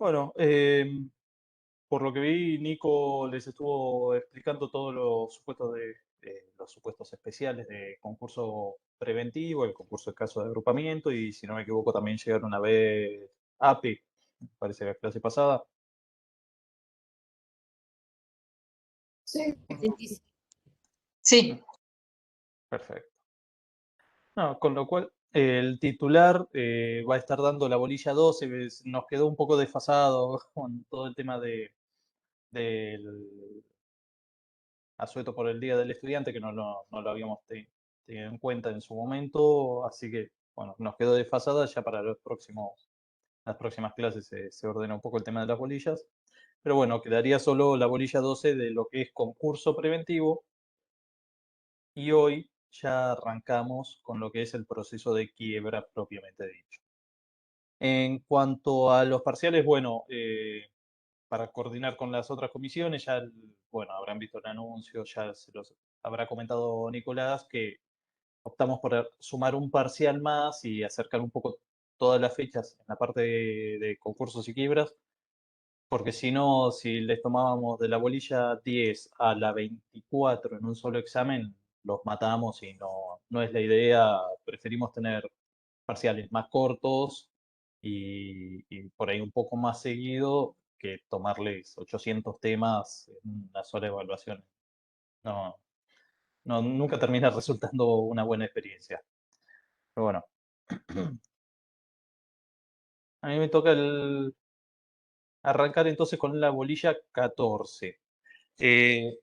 Bueno, por lo que vi, Nico les estuvo explicando todos los supuestos especiales de concurso preventivo, el concurso de caso de agrupamiento, y si no me equivoco también llegaron una vez API, parece que la clase pasada. Sí, Sí, Perfecto. No, con lo cual, el titular va a estar dando la bolilla 12, nos quedó un poco desfasado con todo el tema del asueto por el Día del Estudiante, que no lo habíamos tenido en cuenta en su momento, así que, bueno, nos quedó desfasada ya para las próximas clases se ordena un poco el tema de las bolillas, pero bueno, quedaría solo la bolilla 12 de lo que es concurso preventivo y hoy ya arrancamos con lo que es el proceso de quiebra propiamente dicho. En cuanto a los parciales, bueno, para coordinar con las otras comisiones, ya, bueno, habrán visto el anuncio, ya se los habrá comentado Nicolás, que optamos por sumar un parcial más y acercar un poco todas las fechas en la parte de concursos y quiebras, porque si no, si les tomábamos de la bolilla 10 a la 24 en un solo examen, los matamos y no es la idea. Preferimos tener parciales más cortos y por ahí un poco más seguido que tomarles 800 temas en una sola evaluación. No, nunca termina resultando una buena experiencia. Pero bueno, a mí me toca arrancar entonces con la bolilla 14. Eh,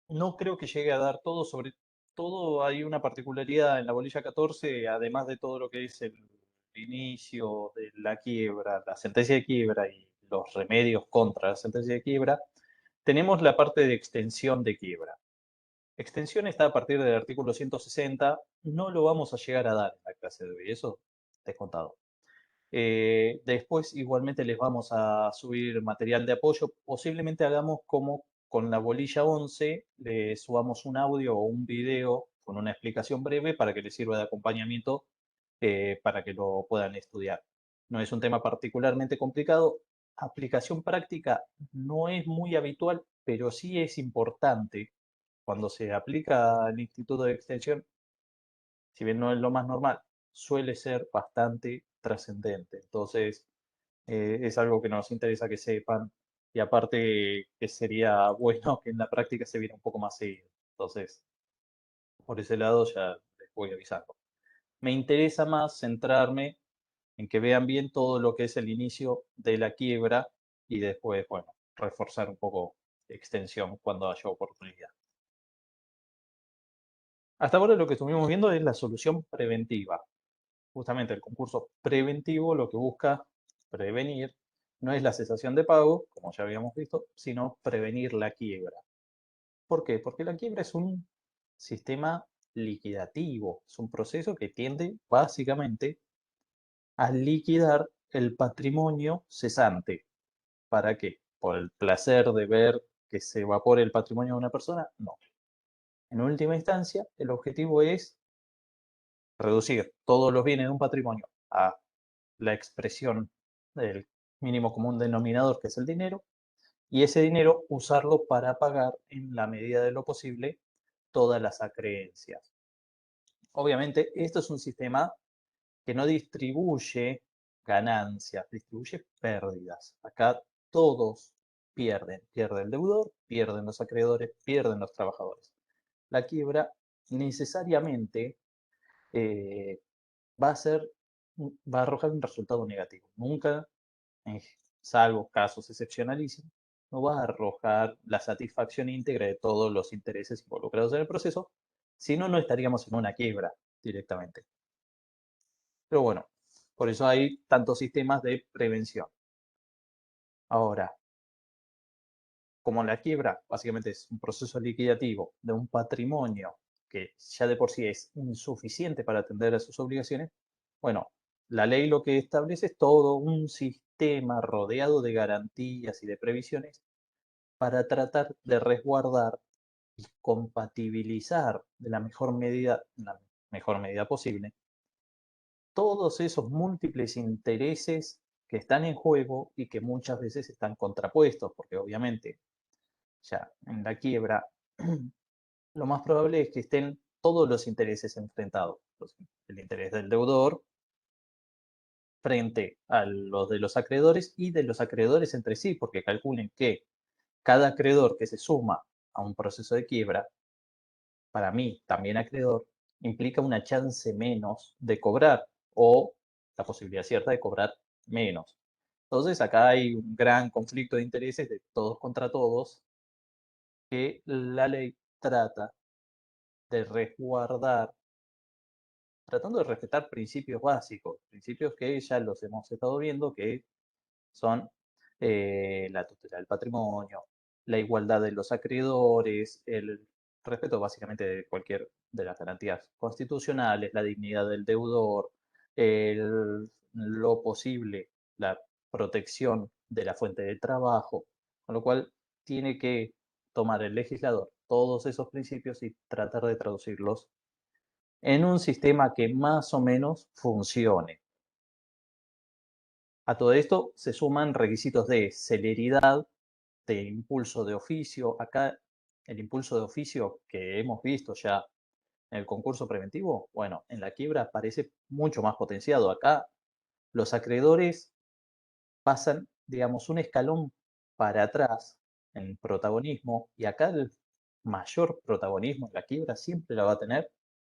no creo que llegue a dar todo, sobre todo hay una particularidad en la bolilla 14, además de todo lo que es el inicio de la quiebra, la sentencia de quiebra y los remedios contra la sentencia de quiebra, tenemos la parte de extensión de quiebra. Extensión está a partir del artículo 160, no lo vamos a llegar a dar en la clase de hoy, eso descontado. Después igualmente les vamos a subir material de apoyo. Posiblemente hagamos como con la bolilla 11, le subamos un audio o un video con una explicación breve para que les sirva de acompañamiento para que lo puedan estudiar. No es un tema particularmente complicado. Aplicación práctica no es muy habitual, pero sí es importante cuando se aplica el Instituto de Extensión, si bien no es lo más normal, suele ser bastante trascendente. Entonces, es algo que nos interesa que sepan y aparte que sería bueno que en la práctica se viera un poco más seguido. Entonces, por ese lado ya les voy avisando. Me interesa más centrarme en que vean bien todo lo que es el inicio de la quiebra y después, bueno, reforzar un poco extensión cuando haya oportunidad. Hasta ahora lo que estuvimos viendo es la solución preventiva. Justamente el concurso preventivo lo que busca prevenir no es la cesación de pago, como ya habíamos visto, sino prevenir la quiebra. ¿Por qué? Porque la quiebra es un sistema liquidativo, es un proceso que tiende básicamente a liquidar el patrimonio cesante. ¿Para qué? ¿Por el placer de ver que se evapore el patrimonio de una persona? No. En última instancia, el objetivo es reducir todos los bienes de un patrimonio a la expresión del mínimo común denominador, que es el dinero, y ese dinero usarlo para pagar en la medida de lo posible todas las acreencias. Obviamente, esto es un sistema que no distribuye ganancias, distribuye pérdidas. Acá todos pierden. Pierde el deudor, pierden los acreedores, pierden los trabajadores. La quiebra necesariamente eh, va a ser, va a arrojar un resultado negativo. Nunca, eh, salvo casos excepcionalísimos, no va a arrojar la satisfacción íntegra de todos los intereses involucrados en el proceso, si no, no estaríamos en una quiebra directamente. Pero bueno, por eso hay tantos sistemas de prevención. Ahora, como la quiebra básicamente es un proceso liquidativo de un patrimonio que ya de por sí es insuficiente para atender a sus obligaciones, bueno, la ley lo que establece es todo un sistema rodeado de garantías y de previsiones para tratar de resguardar y compatibilizar de la mejor medida posible todos esos múltiples intereses que están en juego y que muchas veces están contrapuestos, porque obviamente ya en la quiebra lo más probable es que estén todos los intereses enfrentados. El interés del deudor frente a los de los acreedores y de los acreedores entre sí, porque calculen que cada acreedor que se suma a un proceso de quiebra, para mí, también acreedor, implica una chance menos de cobrar o la posibilidad cierta de cobrar menos. Entonces acá hay un gran conflicto de intereses de todos contra todos que la ley trata de resguardar, tratando de respetar principios básicos, principios que ya los hemos estado viendo, que son la tutela del patrimonio, la igualdad de los acreedores, el respeto básicamente de cualquier de las garantías constitucionales, la dignidad del deudor, lo posible, la protección de la fuente de trabajo, con lo cual tiene que tomar el legislador todos esos principios y tratar de traducirlos en un sistema que más o menos funcione. A todo esto se suman requisitos de celeridad, de impulso de oficio. Acá el impulso de oficio que hemos visto ya en el concurso preventivo, bueno, en la quiebra parece mucho más potenciado. Acá los acreedores pasan, digamos, un escalón para atrás en protagonismo y acá el mayor protagonismo en la quiebra siempre la va a tener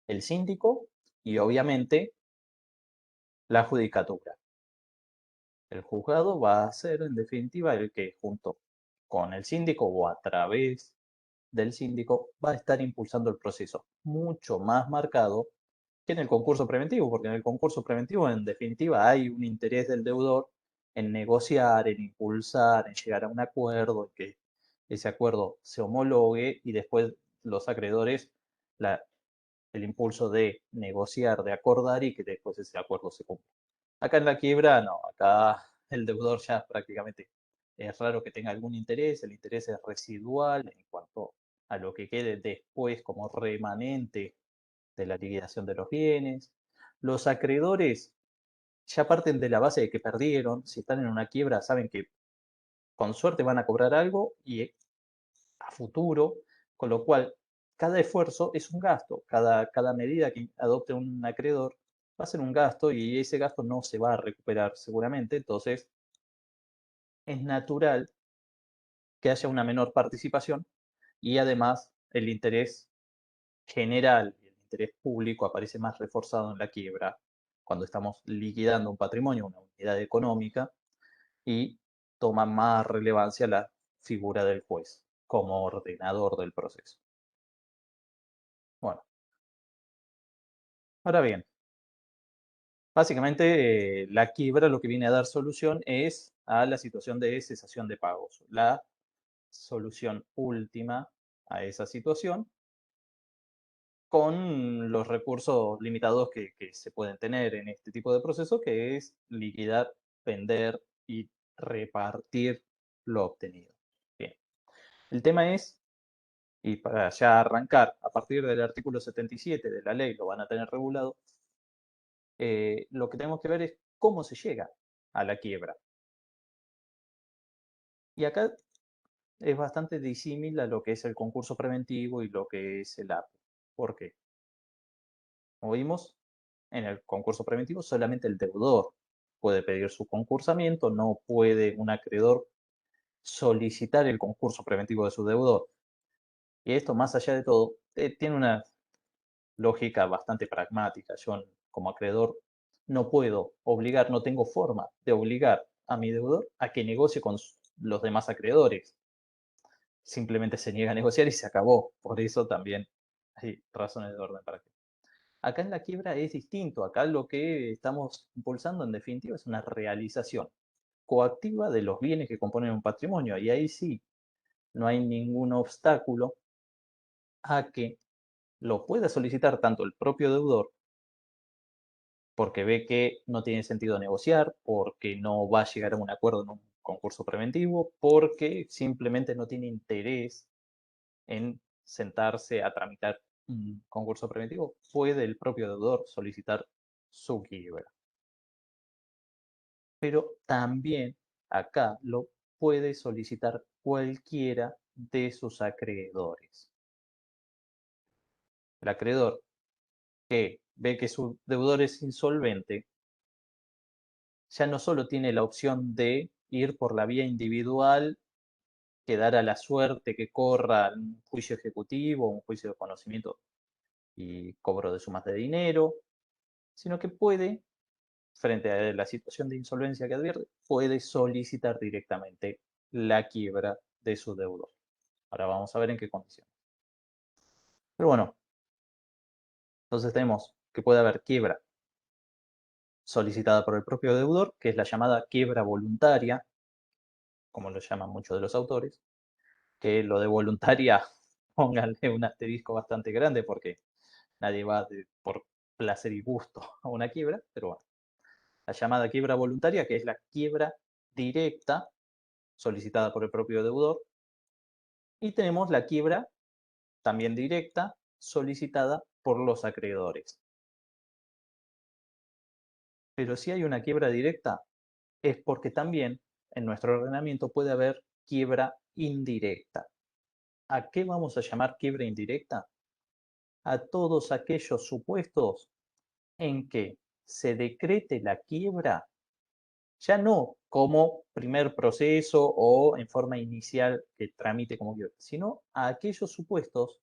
el síndico y obviamente la judicatura. El juzgado va a ser, en definitiva, el que junto con el síndico o a través del síndico va a estar impulsando el proceso, mucho más marcado que en el concurso preventivo, porque en el concurso preventivo, en definitiva, hay un interés del deudor en negociar, en impulsar, en llegar a un acuerdo, en que ese acuerdo se homologue y después los acreedores el impulso de negociar, de acordar y que después ese acuerdo se cumpla. Acá en la quiebra, no, acá el deudor ya prácticamente es raro que tenga algún interés, el interés es residual en cuanto a lo que quede después como remanente de la liquidación de los bienes. Los acreedores ya parten de la base de que perdieron, si están en una quiebra saben que con suerte van a cobrar algo y a futuro, con lo cual cada esfuerzo es un gasto, cada medida que adopte un acreedor va a ser un gasto y ese gasto no se va a recuperar seguramente, entonces es natural que haya una menor participación y además el interés general y el interés público aparece más reforzado en la quiebra cuando estamos liquidando un patrimonio, una unidad económica y toma más relevancia la figura del juez como ordenador del proceso. Bueno, ahora bien, básicamente la quiebra lo que viene a dar solución es a la situación de cesación de pagos. La solución última a esa situación con los recursos limitados que se pueden tener en este tipo de proceso, que es liquidar, vender y repartir lo obtenido. Bien. El tema es, y para ya arrancar, a partir del artículo 77 de la ley lo van a tener regulado, lo que tenemos que ver es cómo se llega a la quiebra. Y acá es bastante disímil a lo que es el concurso preventivo y lo que es el APO. ¿Por qué? Como vimos, en el concurso preventivo solamente el deudor puede pedir su concursamiento, no puede un acreedor solicitar el concurso preventivo de su deudor. Y esto, más allá de todo, tiene una lógica bastante pragmática. Yo, como acreedor, no puedo obligar, no tengo forma de obligar a mi deudor a que negocie con los demás acreedores. Simplemente se niega a negociar y se acabó. Por eso también hay razones de orden para que. Acá en la quiebra es distinto. Acá lo que estamos impulsando, en definitiva, es una realización coactiva de los bienes que componen un patrimonio. Y ahí sí, no hay ningún obstáculo a que lo pueda solicitar tanto el propio deudor, porque ve que no tiene sentido negociar, porque no va a llegar a un acuerdo en un concurso preventivo, porque simplemente no tiene interés en sentarse a tramitar un concurso preventivo, puede el propio deudor solicitar su quiebra. pero también acá lo puede solicitar cualquiera de sus acreedores. El acreedor que ve que su deudor es insolvente, ya no solo tiene la opción de ir por la vía individual, quedar a la suerte que corra un juicio ejecutivo, un juicio de conocimiento y cobro de sumas de dinero, sino que puede, frente a la situación de insolvencia que advierte, puede solicitar directamente la quiebra de su deudor. Ahora vamos a ver en qué condiciones. Pero bueno, entonces tenemos que puede haber quiebra solicitada por el propio deudor, que es la llamada quiebra voluntaria, como lo llaman muchos de los autores, que lo de voluntaria, pónganle un asterisco bastante grande porque nadie va por placer y gusto a una quiebra, pero bueno, la llamada quiebra voluntaria, que es la quiebra directa solicitada por el propio deudor, y tenemos la quiebra también directa solicitada por los acreedores. Pero si hay una quiebra directa, es porque también en nuestro ordenamiento puede haber quiebra indirecta. ¿A qué vamos a llamar quiebra indirecta? A todos aquellos supuestos en que se decrete la quiebra, ya no como primer proceso o en forma inicial que tramite como quiebra, sino a aquellos supuestos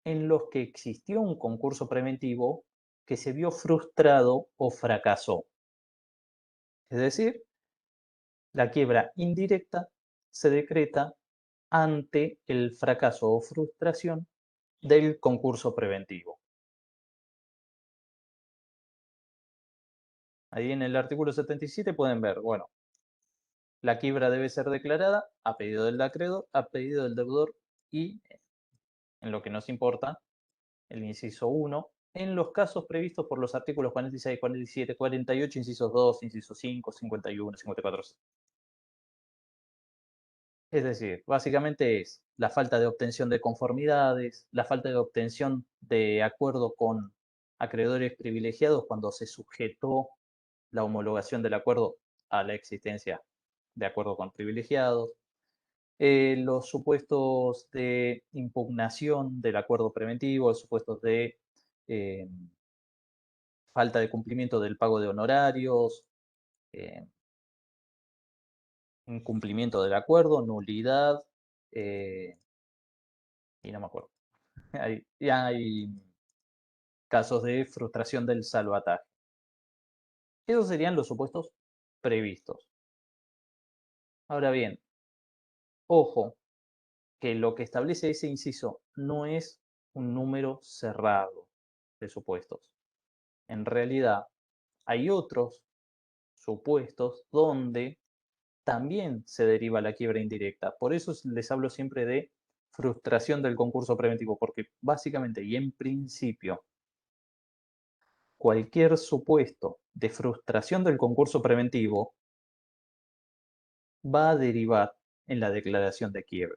en los que existió un concurso preventivo que se vio frustrado o fracasó. Es decir, la quiebra indirecta se decreta ante el fracaso o frustración del concurso preventivo. Ahí en el artículo 77 pueden ver, bueno, la quiebra debe ser declarada a pedido del acreedor, a pedido del deudor y, en lo que nos importa, el inciso 1, en los casos previstos por los artículos 46, 47, 48, incisos 2, inciso 5, 51, 54. Es decir, básicamente es la falta de obtención de conformidades, la falta de obtención de acuerdo con acreedores privilegiados cuando se sujetó la homologación del acuerdo a la existencia de acuerdo con privilegiados, los supuestos de impugnación del acuerdo preventivo, los supuestos de eh, falta de cumplimiento del pago de honorarios, eh, incumplimiento del acuerdo, nulidad, y no me acuerdo. hay casos de frustración del salvataje. Esos serían los supuestos previstos. Ahora bien, ojo, que lo que establece ese inciso no es un número cerrado de supuestos. En realidad, hay otros supuestos donde también se deriva la quiebra indirecta. Por eso les hablo siempre de frustración del concurso preventivo, porque básicamente y en principio, cualquier supuesto de frustración del concurso preventivo va a derivar en la declaración de quiebra.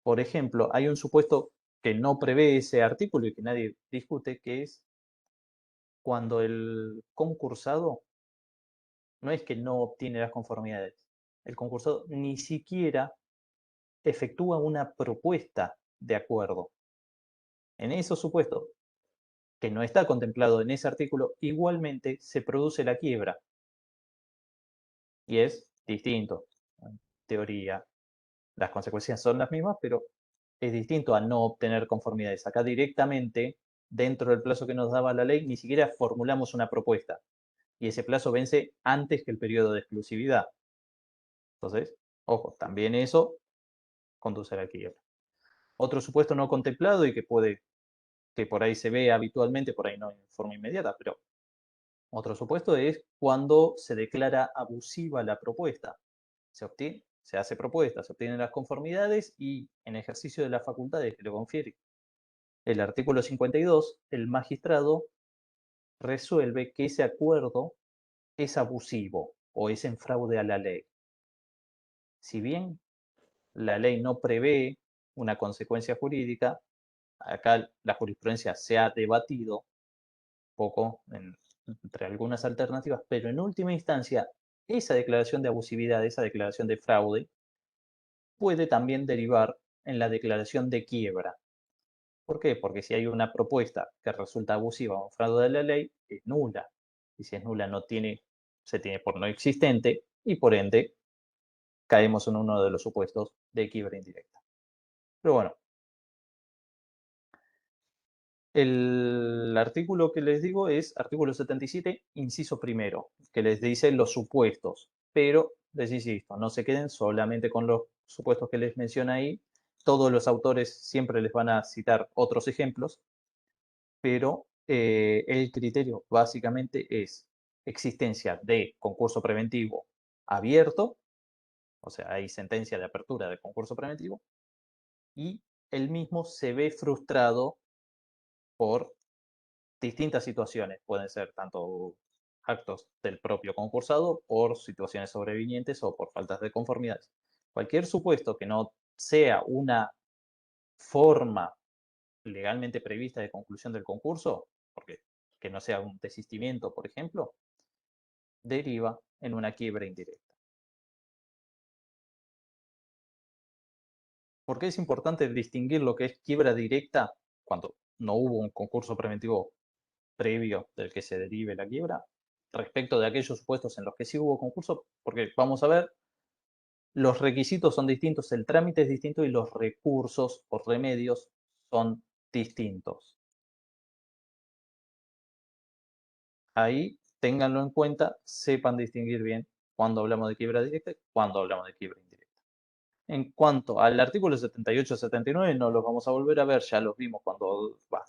Por ejemplo, hay un supuesto que no prevé ese artículo y que nadie discute, que es cuando el concursado no es que no obtiene las conformidades, el concursado ni siquiera efectúa una propuesta de acuerdo. En esos supuestos, que no está contemplado en ese artículo, igualmente se produce la quiebra. Y es distinto. En teoría, las consecuencias son las mismas, pero es distinto a no obtener conformidades. Acá directamente, dentro del plazo que nos daba la ley, ni siquiera formulamos una propuesta. Y ese plazo vence antes que el periodo de exclusividad. Entonces, ojo, también eso conduce a la quiebra. Otro supuesto no contemplado y que por ahí se ve habitualmente, por ahí no en forma inmediata, pero otro supuesto es cuando se declara abusiva la propuesta. Se hace propuesta, se obtienen las conformidades y en ejercicio de las facultades que le confiere el artículo 52, el magistrado resuelve que ese acuerdo es abusivo o es en fraude a la ley. Si bien la ley no prevé una consecuencia jurídica, acá la jurisprudencia se ha debatido poco en entre algunas alternativas, pero en última instancia, esa declaración de abusividad, esa declaración de fraude, puede también derivar en la declaración de quiebra. ¿Por qué? Porque si hay una propuesta que resulta abusiva o fraude de la ley, es nula. Y si es nula, se tiene por no existente y por ende caemos en uno de los supuestos de quiebra indirecta. Pero bueno, el artículo que les digo es artículo 77, inciso primero, que les dice los supuestos, pero les insisto, no se queden solamente con los supuestos que les menciona ahí. Todos los autores siempre les van a citar otros ejemplos, pero el criterio básicamente es existencia de concurso preventivo abierto, o sea, hay sentencia de apertura de concurso preventivo, y el mismo se ve frustrado por distintas situaciones. Pueden ser tanto actos del propio concursado, por situaciones sobrevinientes o por faltas de conformidades. Cualquier supuesto que no sea una forma legalmente prevista de conclusión del concurso, porque que no sea un desistimiento, por ejemplo, deriva en una quiebra indirecta. ¿Por qué es importante distinguir lo que es quiebra directa cuando no hubo un concurso preventivo previo del que se derive la quiebra, respecto de aquellos supuestos en los que sí hubo concurso? Porque vamos a ver, los requisitos son distintos, el trámite es distinto y los recursos o remedios son distintos. Ahí ténganlo en cuenta, sepan distinguir bien cuando hablamos de quiebra directa y cuando hablamos de quiebra indirecta. En cuanto al artículo 78-79, no los vamos a volver a ver, ya los vimos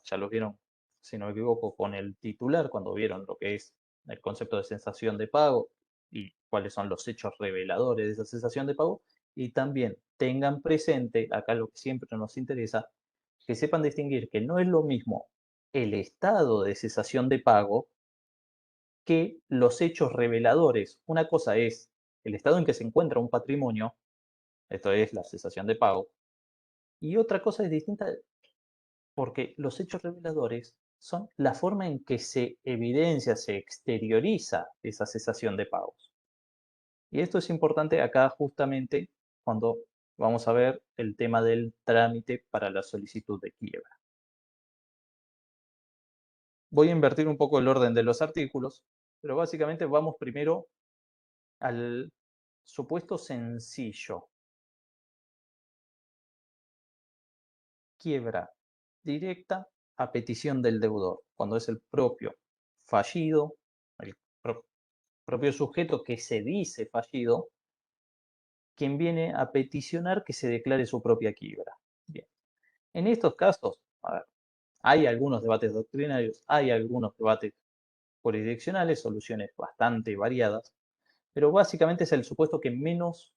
ya los vieron, si no me equivoco, con el titular, cuando vieron lo que es el concepto de sensación de pago y cuáles son los hechos reveladores de esa sensación de pago. Y también tengan presente, acá lo que siempre nos interesa, que sepan distinguir que no es lo mismo el estado de cesación de pago que los hechos reveladores. Una cosa es el estado en que se encuentra un patrimonio, esto es la cesación de pago, y otra cosa es distinta porque los hechos reveladores son la forma en que se evidencia, se exterioriza esa cesación de pagos. Y esto es importante acá justamente cuando vamos a ver el tema del trámite para la solicitud de quiebra. Voy a invertir un poco el orden de los artículos, pero básicamente vamos primero al supuesto sencillo. Quiebra directa a petición del deudor, cuando es el propio fallido, el propio sujeto que se dice fallido, quien viene a peticionar que se declare su propia quiebra. Bien. En estos casos, a ver, hay algunos debates doctrinarios, hay algunos debates jurisdiccionales, soluciones bastante variadas, pero básicamente es el supuesto que menos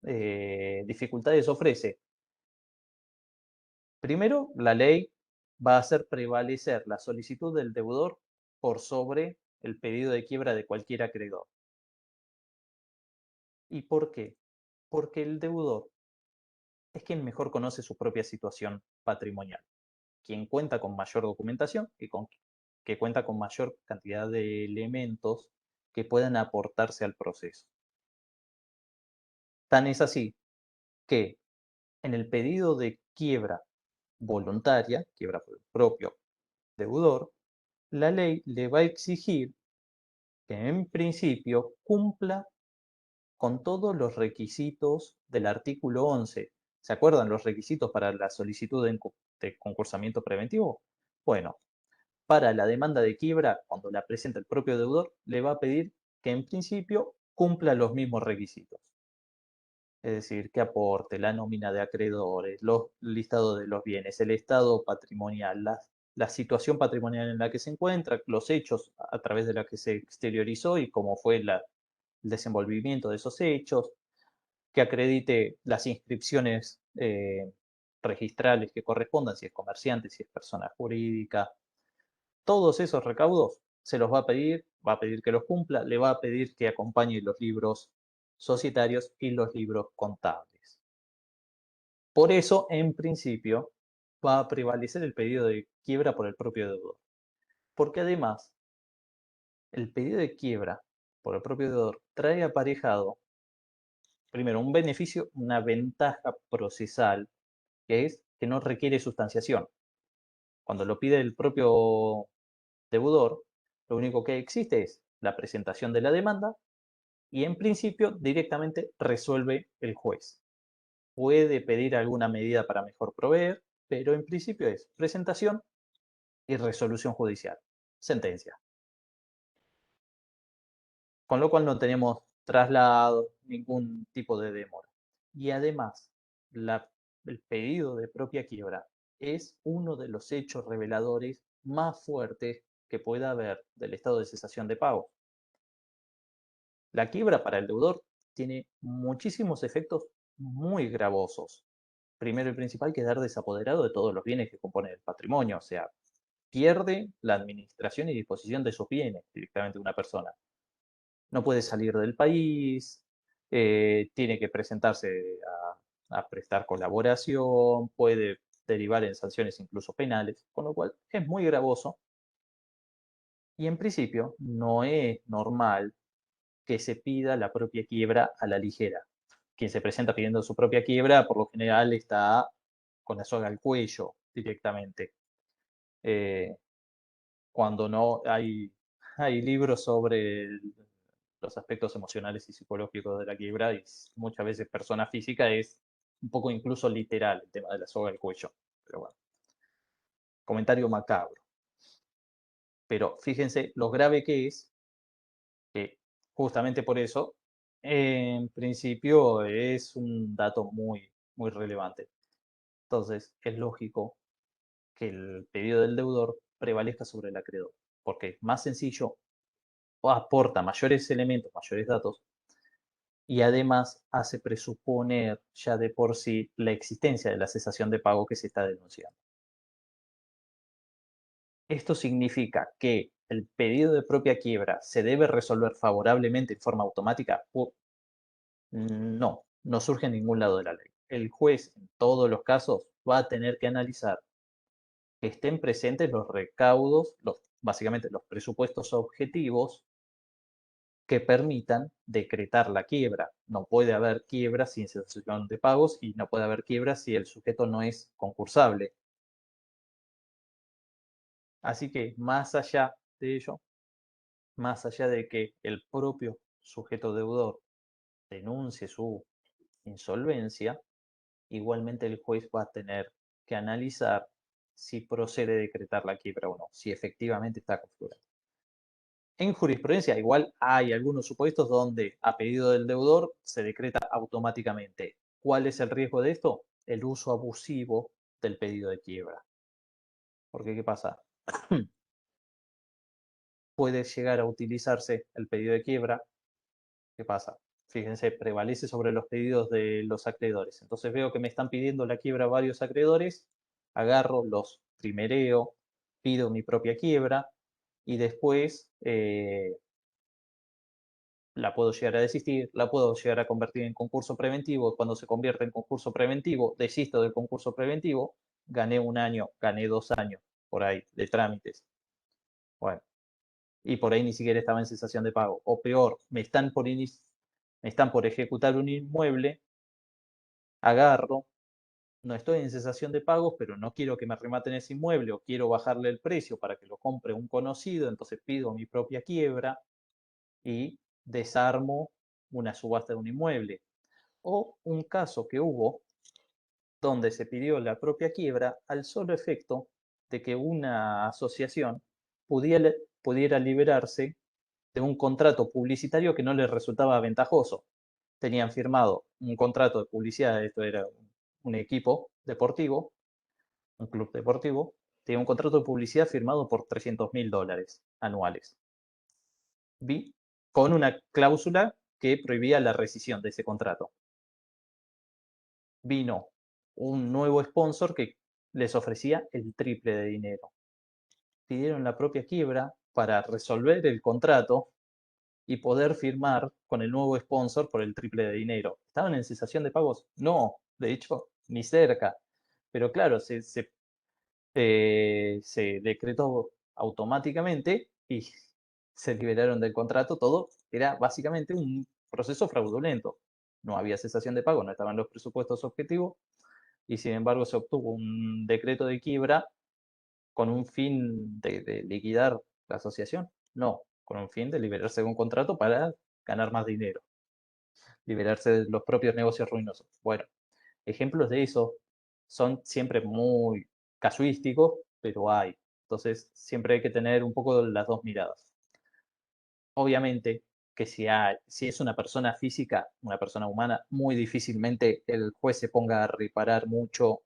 dificultades ofrece. Primero, la ley va a hacer prevalecer la solicitud del deudor por sobre el pedido de quiebra de cualquier acreedor. ¿Y por qué? Porque el deudor es quien mejor conoce su propia situación patrimonial, quien cuenta con mayor documentación y que cuenta con mayor cantidad de elementos que puedan aportarse al proceso. Tan es así que en el pedido de quiebra voluntaria, quiebra por el propio deudor, la ley le va a exigir que en principio cumpla con todos los requisitos del artículo 11. ¿Se acuerdan los requisitos para la solicitud de concursamiento preventivo? Bueno, para la demanda de quiebra, cuando la presenta el propio deudor, le va a pedir que en principio cumpla los mismos requisitos. Es decir, que aporte la nómina de acreedores, los listados de los bienes, el estado patrimonial, la situación patrimonial en la que se encuentra, los hechos a través de la que se exteriorizó y cómo fue el desenvolvimiento de esos hechos, que acredite las inscripciones registrales que correspondan, si es comerciante, si es persona jurídica. Todos esos recaudos se los va a pedir que los cumpla, le va a pedir que acompañe los libros societarios y los libros contables. Por eso, en principio, va a prevalecer el pedido de quiebra por el propio deudor. Porque además, el pedido de quiebra por el propio deudor trae aparejado, primero, un beneficio, una ventaja procesal, que es que no requiere sustanciación. Cuando lo pide el propio deudor, lo único que existe es la presentación de la demanda y en principio directamente resuelve el juez. Puede pedir alguna medida para mejor proveer, pero en principio es presentación y resolución judicial, sentencia. Con lo cual no tenemos traslado, ningún tipo de demora. Y además, el pedido de propia quiebra es uno de los hechos reveladores más fuertes que pueda haber del estado de cesación de pago. La quiebra para el deudor tiene muchísimos efectos muy gravosos. Primero y principal, quedar desapoderado de todos los bienes que componen el patrimonio, o sea, pierde la administración y disposición de sus bienes directamente una persona. No puede salir del país, tiene que presentarse a prestar colaboración, puede derivar en sanciones incluso penales, con lo cual es muy gravoso y en principio no es normal que se pida la propia quiebra a la ligera. Quien se presenta pidiendo su propia quiebra, por lo general está con la soga al cuello directamente. Eh, cuando no hay libros sobre los aspectos emocionales y psicológicos de la quiebra y muchas veces persona física es un poco incluso literal el tema de la soga al cuello. Pero bueno, comentario macabro. Pero fíjense lo grave que es, que justamente por eso, en principio es un dato muy, muy relevante. Entonces, es lógico que el pedido del deudor prevalezca sobre el acreedor, porque es más sencillo, o aporta mayores elementos, mayores datos, y además hace presuponer ya de por sí la existencia de la cesación de pago que se está denunciando. Esto significa que el pedido de propia quiebra se debe resolver favorablemente en forma automática. No, no surge en ningún lado de la ley. El juez, en todos los casos, va a tener que analizar que estén presentes los recaudos, básicamente los presupuestos objetivos que permitan decretar la quiebra. No puede haber quiebra sin cesación de pagos y no puede haber quiebra si el sujeto no es concursable. Así que más allá de ello, más allá de que el propio sujeto deudor denuncie su insolvencia, igualmente el juez va a tener que analizar si procede decretar la quiebra o no, si efectivamente está configurado. En jurisprudencia igual hay algunos supuestos donde a pedido del deudor se decreta automáticamente. ¿Cuál es el riesgo de esto? El uso abusivo del pedido de quiebra. Porque ¿qué pasa? Puede llegar a utilizarse el pedido de quiebra. ¿Qué pasa? Fíjense, prevalece sobre los pedidos de los acreedores. Entonces veo que me están pidiendo la quiebra varios acreedores, agarro, los primereo, pido mi propia quiebra y después la puedo llegar a desistir, la puedo llegar a convertir en concurso preventivo. Cuando se convierte en concurso preventivo, desisto del concurso preventivo, gané un año, gané 2 años por ahí de trámites. Bueno, y por ahí ni siquiera estaba en cesación de pago. O peor, me están por ejecutar un inmueble, agarro, no estoy en cesación de pagos, pero no quiero que me rematen ese inmueble o quiero bajarle el precio para que lo compre un conocido, entonces pido mi propia quiebra y desarmo una subasta de un inmueble. O un caso que hubo donde se pidió la propia quiebra al solo efecto de que una asociación pudiera liberarse de un contrato publicitario que no les resultaba ventajoso. Tenían firmado un contrato de publicidad, esto era un equipo deportivo, un club deportivo, tenía un contrato de publicidad firmado por $300.000 anuales. Con una cláusula que prohibía la rescisión de ese contrato. Vino un nuevo sponsor que les ofrecía el triple de dinero. Pidieron la propia quiebra para resolver el contrato y poder firmar con el nuevo sponsor por el triple de dinero. ¿Estaban en cesación de pagos? No, de hecho, ni cerca. Pero claro, se decretó automáticamente y se liberaron del contrato, todo era básicamente un proceso fraudulento. No había cesación de pago, no estaban los presupuestos objetivos y sin embargo se obtuvo un decreto de quiebra con un fin de liquidar la asociación. No, con un fin de liberarse de un contrato para ganar más dinero, liberarse de los propios negocios ruinosos. Bueno, ejemplos de eso son siempre muy casuísticos, pero hay. Entonces, siempre hay que tener un poco las dos miradas. Obviamente que si es una persona física, una persona humana, muy difícilmente el juez se ponga a reparar mucho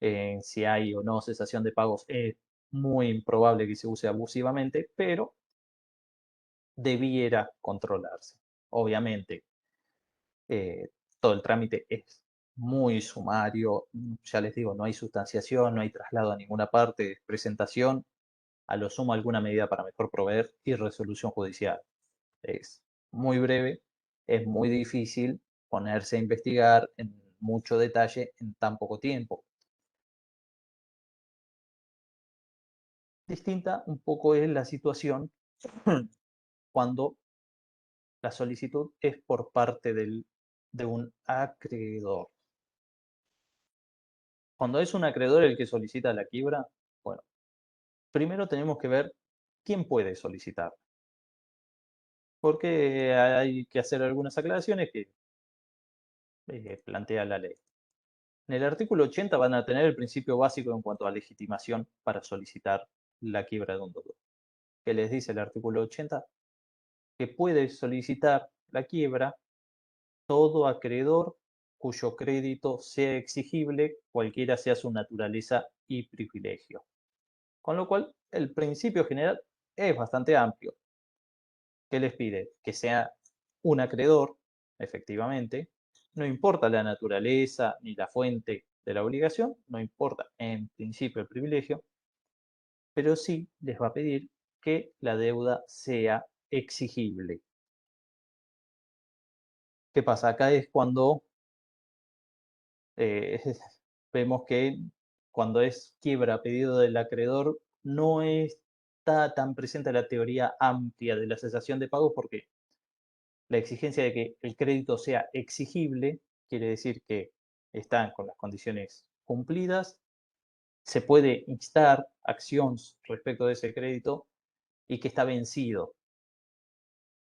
en si hay o no cesación de pagos. Es muy improbable que se use abusivamente, pero debiera controlarse. Obviamente, todo el trámite es muy sumario, ya les digo, no hay sustanciación, no hay traslado a ninguna parte, es presentación, a lo sumo alguna medida para mejor proveer y resolución judicial. Es muy breve, es muy difícil ponerse a investigar en mucho detalle en tan poco tiempo. Distinta un poco es la situación cuando la solicitud es por parte de un acreedor. Cuando es un acreedor el que solicita la quiebra, bueno, primero tenemos que ver quién puede solicitar, porque hay que hacer algunas aclaraciones que plantea la ley. En el artículo 80 van a tener el principio básico en cuanto a legitimación para solicitar la quiebra de un deudor. ¿Qué les dice el artículo 80? Que puede solicitar la quiebra todo acreedor cuyo crédito sea exigible, cualquiera sea su naturaleza y privilegio. Con lo cual, el principio general es bastante amplio. ¿Qué les pide? Que sea un acreedor, efectivamente, no importa la naturaleza ni la fuente de la obligación, no importa en principio el privilegio, pero sí les va a pedir que la deuda sea exigible. ¿Qué pasa? Acá es cuando eh, vemos que cuando es quiebra a pedido del acreedor no está tan presente la teoría amplia de la cesación de pagos porque la exigencia de que el crédito sea exigible quiere decir que están con las condiciones cumplidas, se puede instar acciones respecto de ese crédito y que está vencido.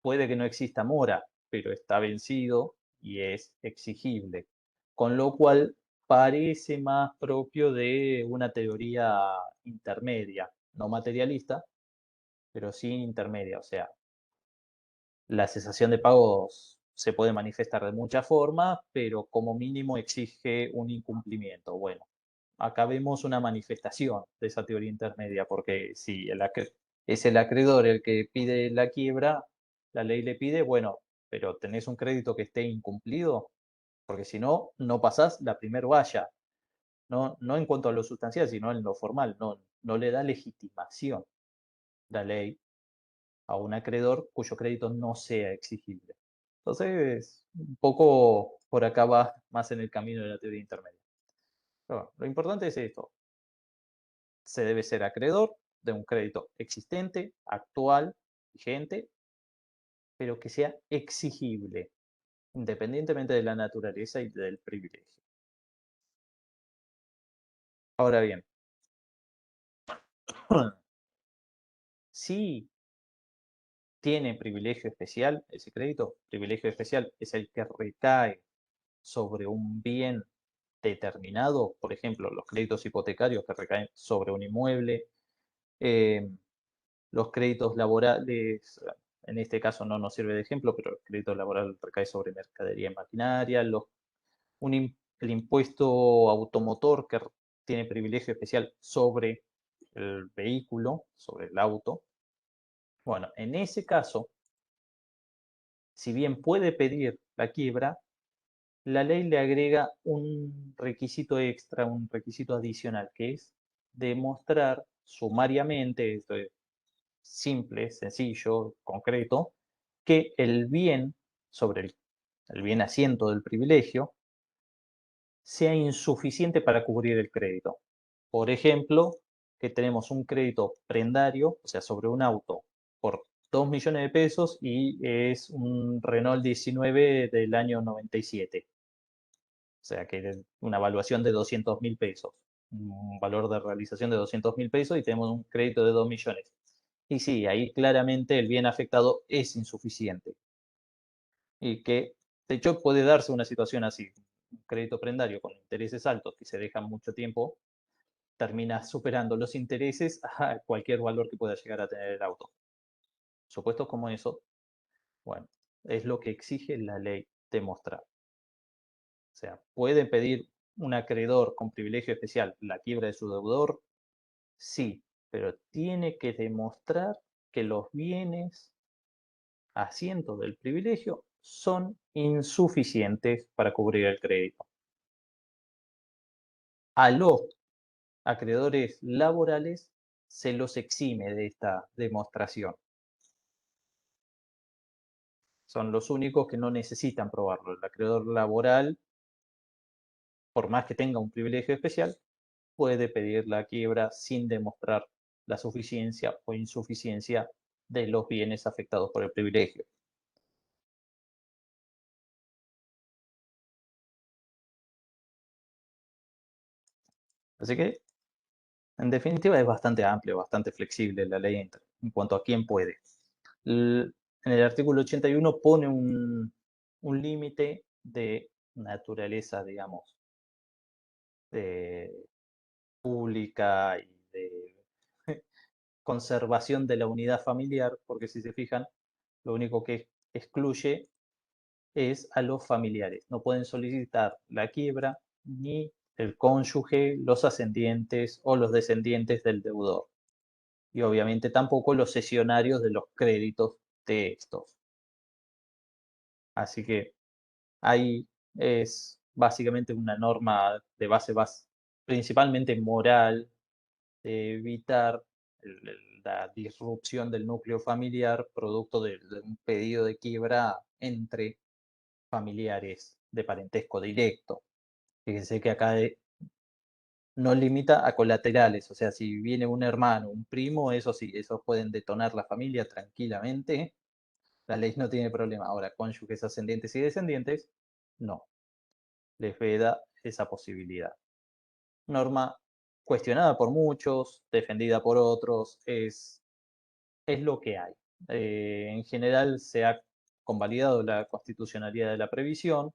Puede que no exista mora, pero está vencido y es exigible. Con lo cual parece más propio de una teoría intermedia, no materialista, pero sí intermedia. O sea, la cesación de pagos se puede manifestar de muchas formas, pero como mínimo exige un incumplimiento. Bueno, acá vemos una manifestación de esa teoría intermedia, porque si es el acreedor el que pide la quiebra, la ley le pide, bueno, pero tenés un crédito que esté incumplido, porque si no, no pasás la primer valla, no en cuanto a lo sustancial, sino en lo formal, no le da legitimación la ley a un acreedor cuyo crédito no sea exigible. Entonces, un poco por acá va más en el camino de la teoría intermedia. Pero bueno, lo importante es esto. Se debe ser acreedor de un crédito existente, actual, vigente, pero que sea exigible, independientemente de la naturaleza y del privilegio. Ahora bien, si tiene privilegio especial ese crédito, privilegio especial es el que recae sobre un bien determinado, por ejemplo, los créditos hipotecarios que recaen sobre un inmueble, eh, los créditos laborales, en este caso no nos sirve de ejemplo, pero el crédito laboral recae sobre mercadería y maquinaria, el impuesto automotor que tiene privilegio especial sobre el vehículo, sobre el auto. Bueno, en ese caso, si bien puede pedir la quiebra, la ley le agrega un requisito extra, un requisito adicional, que es demostrar sumariamente, esto es simple, sencillo, concreto, que el bien sobre el bien asiento del privilegio sea insuficiente para cubrir el crédito. Por ejemplo, que tenemos un crédito prendario, o sea, sobre un auto, por 2 millones de pesos y es un Renault 19 del año 97. O sea que es una evaluación de 200.000 pesos, un valor de realización de 200.000 pesos y tenemos un crédito de 2 millones. Y sí, ahí claramente el bien afectado es insuficiente. Y que, de hecho, puede darse una situación así. Un crédito prendario con intereses altos que se dejan mucho tiempo, termina superando los intereses a cualquier valor que pueda llegar a tener el auto. Supuestos como eso, bueno, es lo que exige la ley demostrar. O sea, puede pedir un acreedor con privilegio especial la quiebra de su deudor, sí, pero tiene que demostrar que los bienes asientos del privilegio son insuficientes para cubrir el crédito. A los acreedores laborales se los exime de esta demostración. Son los únicos que no necesitan probarlo. El acreedor laboral, por más que tenga un privilegio especial, puede pedir la quiebra sin demostrar la suficiencia o insuficiencia de los bienes afectados por el privilegio. Así que, en definitiva, es bastante amplio, bastante flexible la ley en cuanto a quién puede. En el artículo 81 pone un límite de naturaleza, digamos, pública y de conservación de la unidad familiar, porque si se fijan, lo único que excluye es a los familiares. No pueden solicitar la quiebra ni el cónyuge, los ascendientes o los descendientes del deudor. Y obviamente tampoco los cesionarios de los créditos de estos. Así que ahí es básicamente una norma de base principalmente moral, de evitar la disrupción del núcleo familiar producto de un pedido de quiebra entre familiares de parentesco directo. Fíjense que acá no limita a colaterales, o sea, si viene un hermano, un primo, eso sí, esos pueden detonar la familia tranquilamente. La ley no tiene problema. Ahora, cónyuges ascendientes y descendientes, no. Les veda esa posibilidad. Norma cuestionada por muchos, defendida por otros, es lo que hay. En general se ha convalidado la constitucionalidad de la previsión.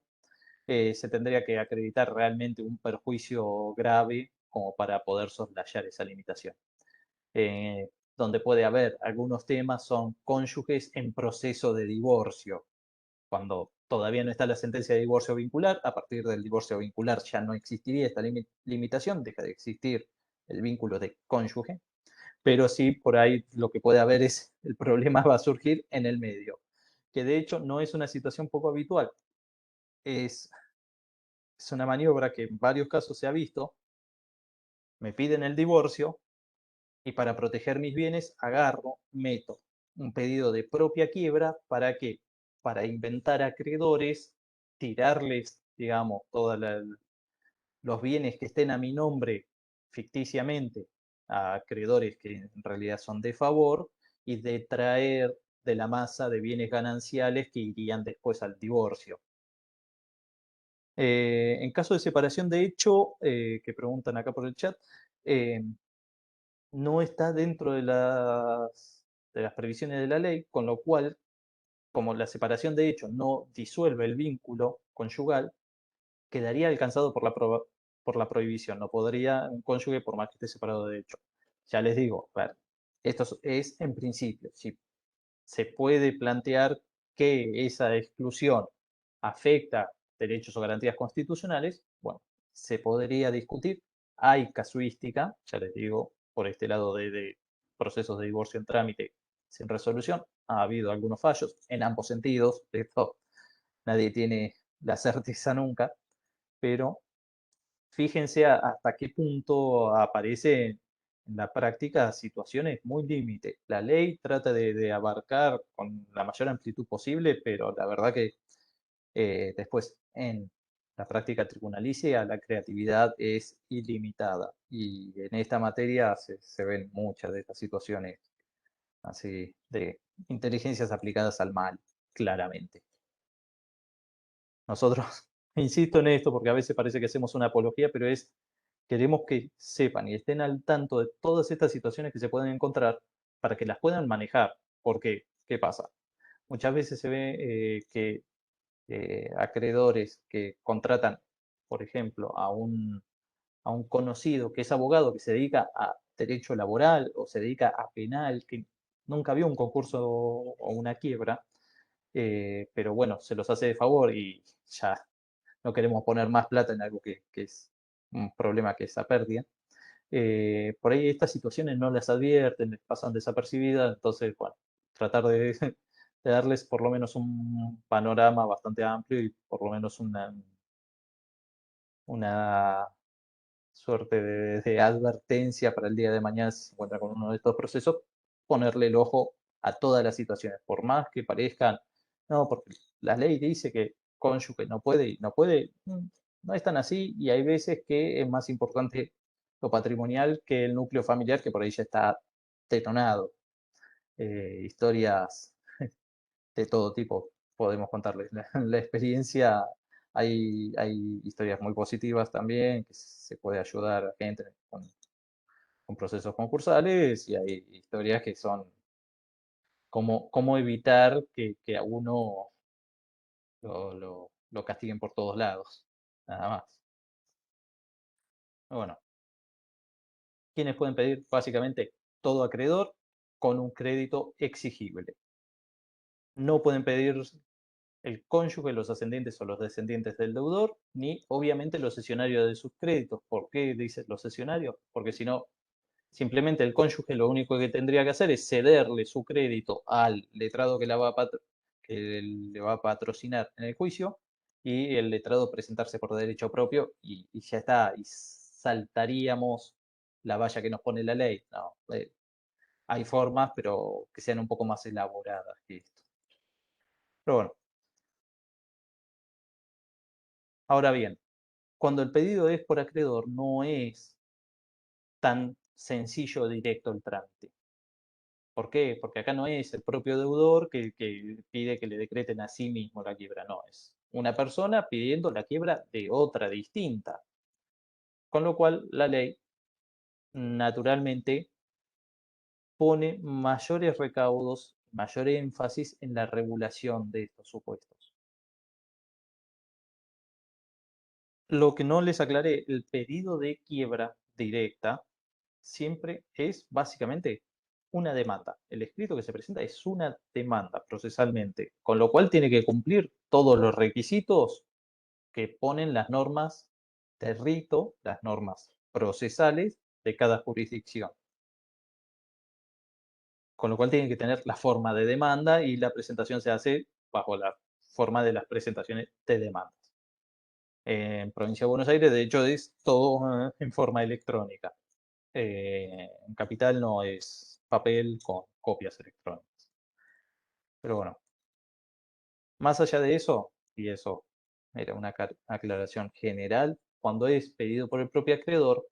Se tendría que acreditar realmente un perjuicio grave como para poder soslayar esa limitación. Donde puede haber algunos temas son cónyuges en proceso de divorcio, cuando todavía no está la sentencia de divorcio vincular. A partir del divorcio vincular ya no existiría esta limitación, deja de existir el vínculo de cónyuge, pero sí por ahí lo que puede haber es el problema va a surgir en el medio, que de hecho no es una situación poco habitual. Es una maniobra que en varios casos se ha visto. Me piden el divorcio y para proteger mis bienes meto un pedido de propia quiebra. ¿Para qué? Para inventar acreedores, tirarles, digamos, todos los bienes que estén a mi nombre ficticiamente a acreedores que en realidad son de favor y detraer de la masa de bienes gananciales que irían después al divorcio. En caso de separación de hecho, que preguntan acá por el chat, no está dentro de las previsiones de la ley, con lo cual, como la separación de hecho no disuelve el vínculo conyugal, quedaría alcanzado por la prohibición. No podría un cónyuge, por más que esté separado de hecho. Ya les digo, esto es en principio. Si se puede plantear que esa exclusión afecta derechos o garantías constitucionales, bueno, se podría discutir. Hay casuística, ya les digo, por este lado de procesos de divorcio en trámite sin resolución. Ha habido algunos fallos en ambos sentidos. De esto nadie tiene la certeza nunca, pero fíjense hasta qué punto aparece en la práctica situaciones muy límite. La ley trata de abarcar con la mayor amplitud posible, pero la verdad que después en la práctica tribunalicia la creatividad es ilimitada y en esta materia se ven muchas de estas situaciones así de inteligencias aplicadas al mal, claramente. Nosotros, insisto en esto porque a veces parece que hacemos una apología, pero queremos que sepan y estén al tanto de todas estas situaciones que se pueden encontrar para que las puedan manejar. Porque, ¿qué pasa? Muchas veces se ve que acreedores que contratan, por ejemplo, a un conocido que es abogado, que se dedica a derecho laboral o se dedica a penal, que nunca vio un concurso o una quiebra, pero bueno, se los hace de favor y ya no queremos poner más plata en algo que es un problema, que es esa pérdida. Por ahí estas situaciones no las advierten, les pasan desapercibidas, entonces, bueno, tratar de darles por lo menos un panorama bastante amplio y por lo menos una suerte de advertencia para el día de mañana si se encuentra con uno de estos procesos, ponerle el ojo a todas las situaciones, por más que parezcan, no, porque la ley dice que cónyuge no puede y no puede, no es tan así y hay veces que es más importante lo patrimonial que el núcleo familiar que por ahí ya está detonado. Historias de todo tipo podemos contarles. La experiencia, hay historias muy positivas también, que se puede ayudar a gente con procesos concursales y hay historias que son cómo evitar que a uno lo castiguen por todos lados, nada más. Bueno, ¿quiénes pueden pedir? Básicamente todo acreedor con un crédito exigible. No pueden pedir el cónyuge, los ascendientes o los descendientes del deudor, ni obviamente los cesionarios de sus créditos. ¿Por qué dice los cesionarios? Porque si no, simplemente el cónyuge lo único que tendría que hacer es cederle su crédito al letrado que que le va a patrocinar en el juicio y el letrado presentarse por derecho propio y ya está, y saltaríamos la valla que nos pone la ley. No, hay formas, pero que sean un poco más elaboradas que esto. Pero bueno, ahora bien, cuando el pedido es por acreedor, no es tan sencillo directo el trámite. ¿Por qué? Porque acá no es el propio deudor que pide que le decreten a sí mismo la quiebra, no, es una persona pidiendo la quiebra de otra distinta. Con lo cual, la ley naturalmente pone mayores recaudos, mayor énfasis en la regulación de estos supuestos. Lo que no les aclaré, el pedido de quiebra directa siempre es básicamente una demanda. El escrito que se presenta es una demanda procesalmente, con lo cual tiene que cumplir todos los requisitos que ponen las normas de rito, las normas procesales de cada jurisdicción. Con lo cual tiene que tener la forma de demanda y la presentación se hace bajo la forma de las presentaciones de demandas. En Provincia de Buenos Aires, de hecho, es todo en forma electrónica. En Capital no, es papel con copias electrónicas. Pero bueno, más allá de eso, y eso era una aclaración general, cuando es pedido por el propio acreedor,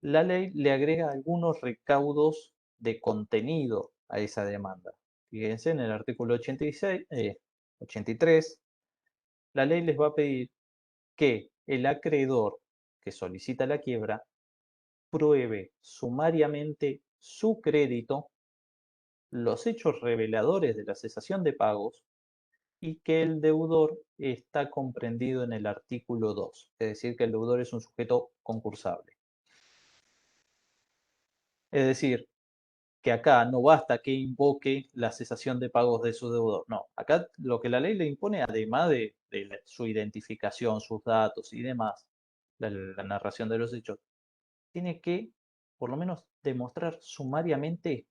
la ley le agrega algunos recaudos de contenido a esa demanda. Fíjense en el artículo 83, la ley les va a pedir que el acreedor que solicita la quiebra pruebe sumariamente su crédito, los hechos reveladores de la cesación de pagos y que el deudor está comprendido en el artículo 2, es decir, que el deudor es un sujeto concursable. Es decir, que acá no basta que invoque la cesación de pagos de su deudor, no, acá lo que la ley le impone, además de su identificación, sus datos y demás, la narración de los hechos, tiene que por lo menos demostrar sumariamente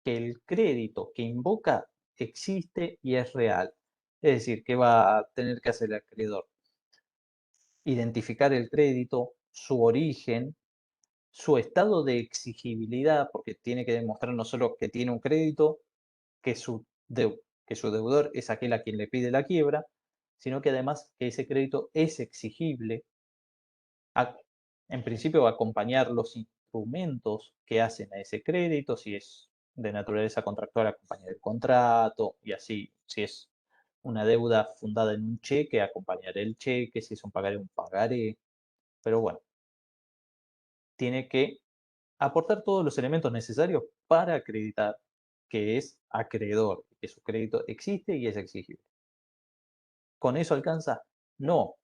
que el crédito que invoca existe y es real. Es decir, que va a tener que hacer el acreedor. Identificar el crédito, su origen, su estado de exigibilidad, porque tiene que demostrar no solo que tiene un crédito, que que su deudor es aquel a quien le pide la quiebra, sino que además que ese crédito es exigible. En principio va a acompañar los instrumentos que hacen a ese crédito, si es de naturaleza contractual, acompañar el contrato, y así, si es una deuda fundada en un cheque, acompañaré el cheque, si es un pagaré, pero bueno, tiene que aportar todos los elementos necesarios para acreditar que es acreedor, que su crédito existe y es exigible. ¿Con eso alcanza? No,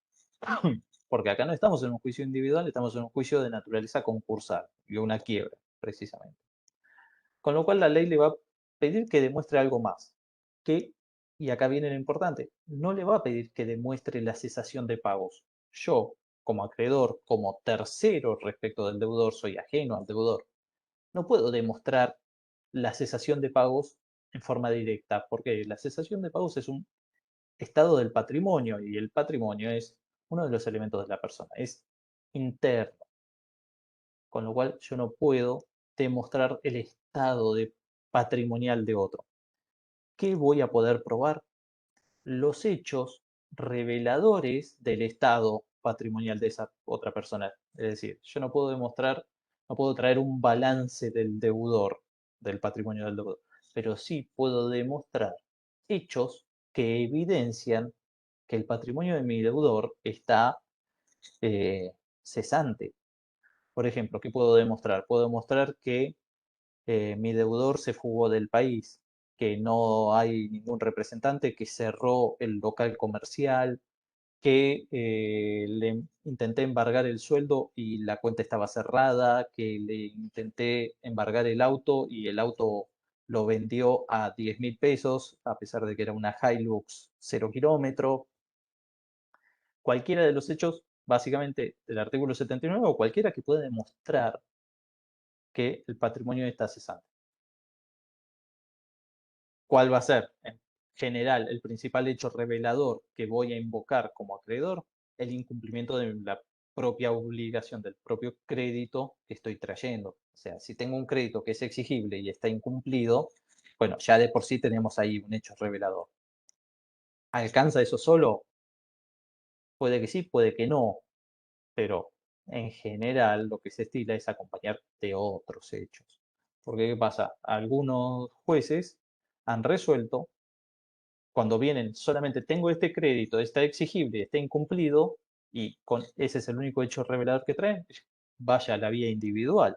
porque acá no estamos en un juicio individual, estamos en un juicio de naturaleza concursal y una quiebra, precisamente. Con lo cual la ley le va a pedir que demuestre algo más, que, y acá viene lo importante, no le va a pedir que demuestre la cesación de pagos. Yo, como acreedor, como tercero respecto del deudor, soy ajeno al deudor, no puedo demostrar la cesación de pagos en forma directa, porque la cesación de pagos es un estado del patrimonio y el patrimonio es uno de los elementos de la persona, es interno, con lo cual yo no puedo demostrar el estado patrimonial de otro. ¿Qué voy a poder probar? Los hechos reveladores del estado patrimonial de esa otra persona. Es decir, yo no puedo demostrar, no puedo traer un balance del deudor, del patrimonio del deudor, pero sí puedo demostrar hechos que evidencian que el patrimonio de mi deudor está eh, cesante. Por ejemplo, ¿qué puedo demostrar? Puedo demostrar que mi deudor se fugó del país, que no hay ningún representante, que cerró el local comercial, que le intenté embargar el sueldo y la cuenta estaba cerrada, que le intenté embargar el auto y el auto lo vendió a 10.000 pesos, a pesar de que era una Hilux 0 kilómetro. Cualquiera de los hechos, básicamente, del artículo 79 o cualquiera que pueda demostrar que el patrimonio está cesante. ¿Cuál va a ser? En general, el principal hecho revelador que voy a invocar como acreedor, el incumplimiento de la propia obligación, del propio crédito que estoy trayendo. O sea, si tengo un crédito que es exigible y está incumplido, bueno, ya de por sí tenemos ahí un hecho revelador. ¿Alcanza eso solo? Puede que sí, puede que no, pero en general lo que se estila es acompañar de otros hechos. Porque, ¿qué pasa? Algunos jueces han resuelto cuando vienen solamente tengo este crédito, está exigible, está incumplido, y ese es el único hecho revelador que traen, vaya a la vía individual,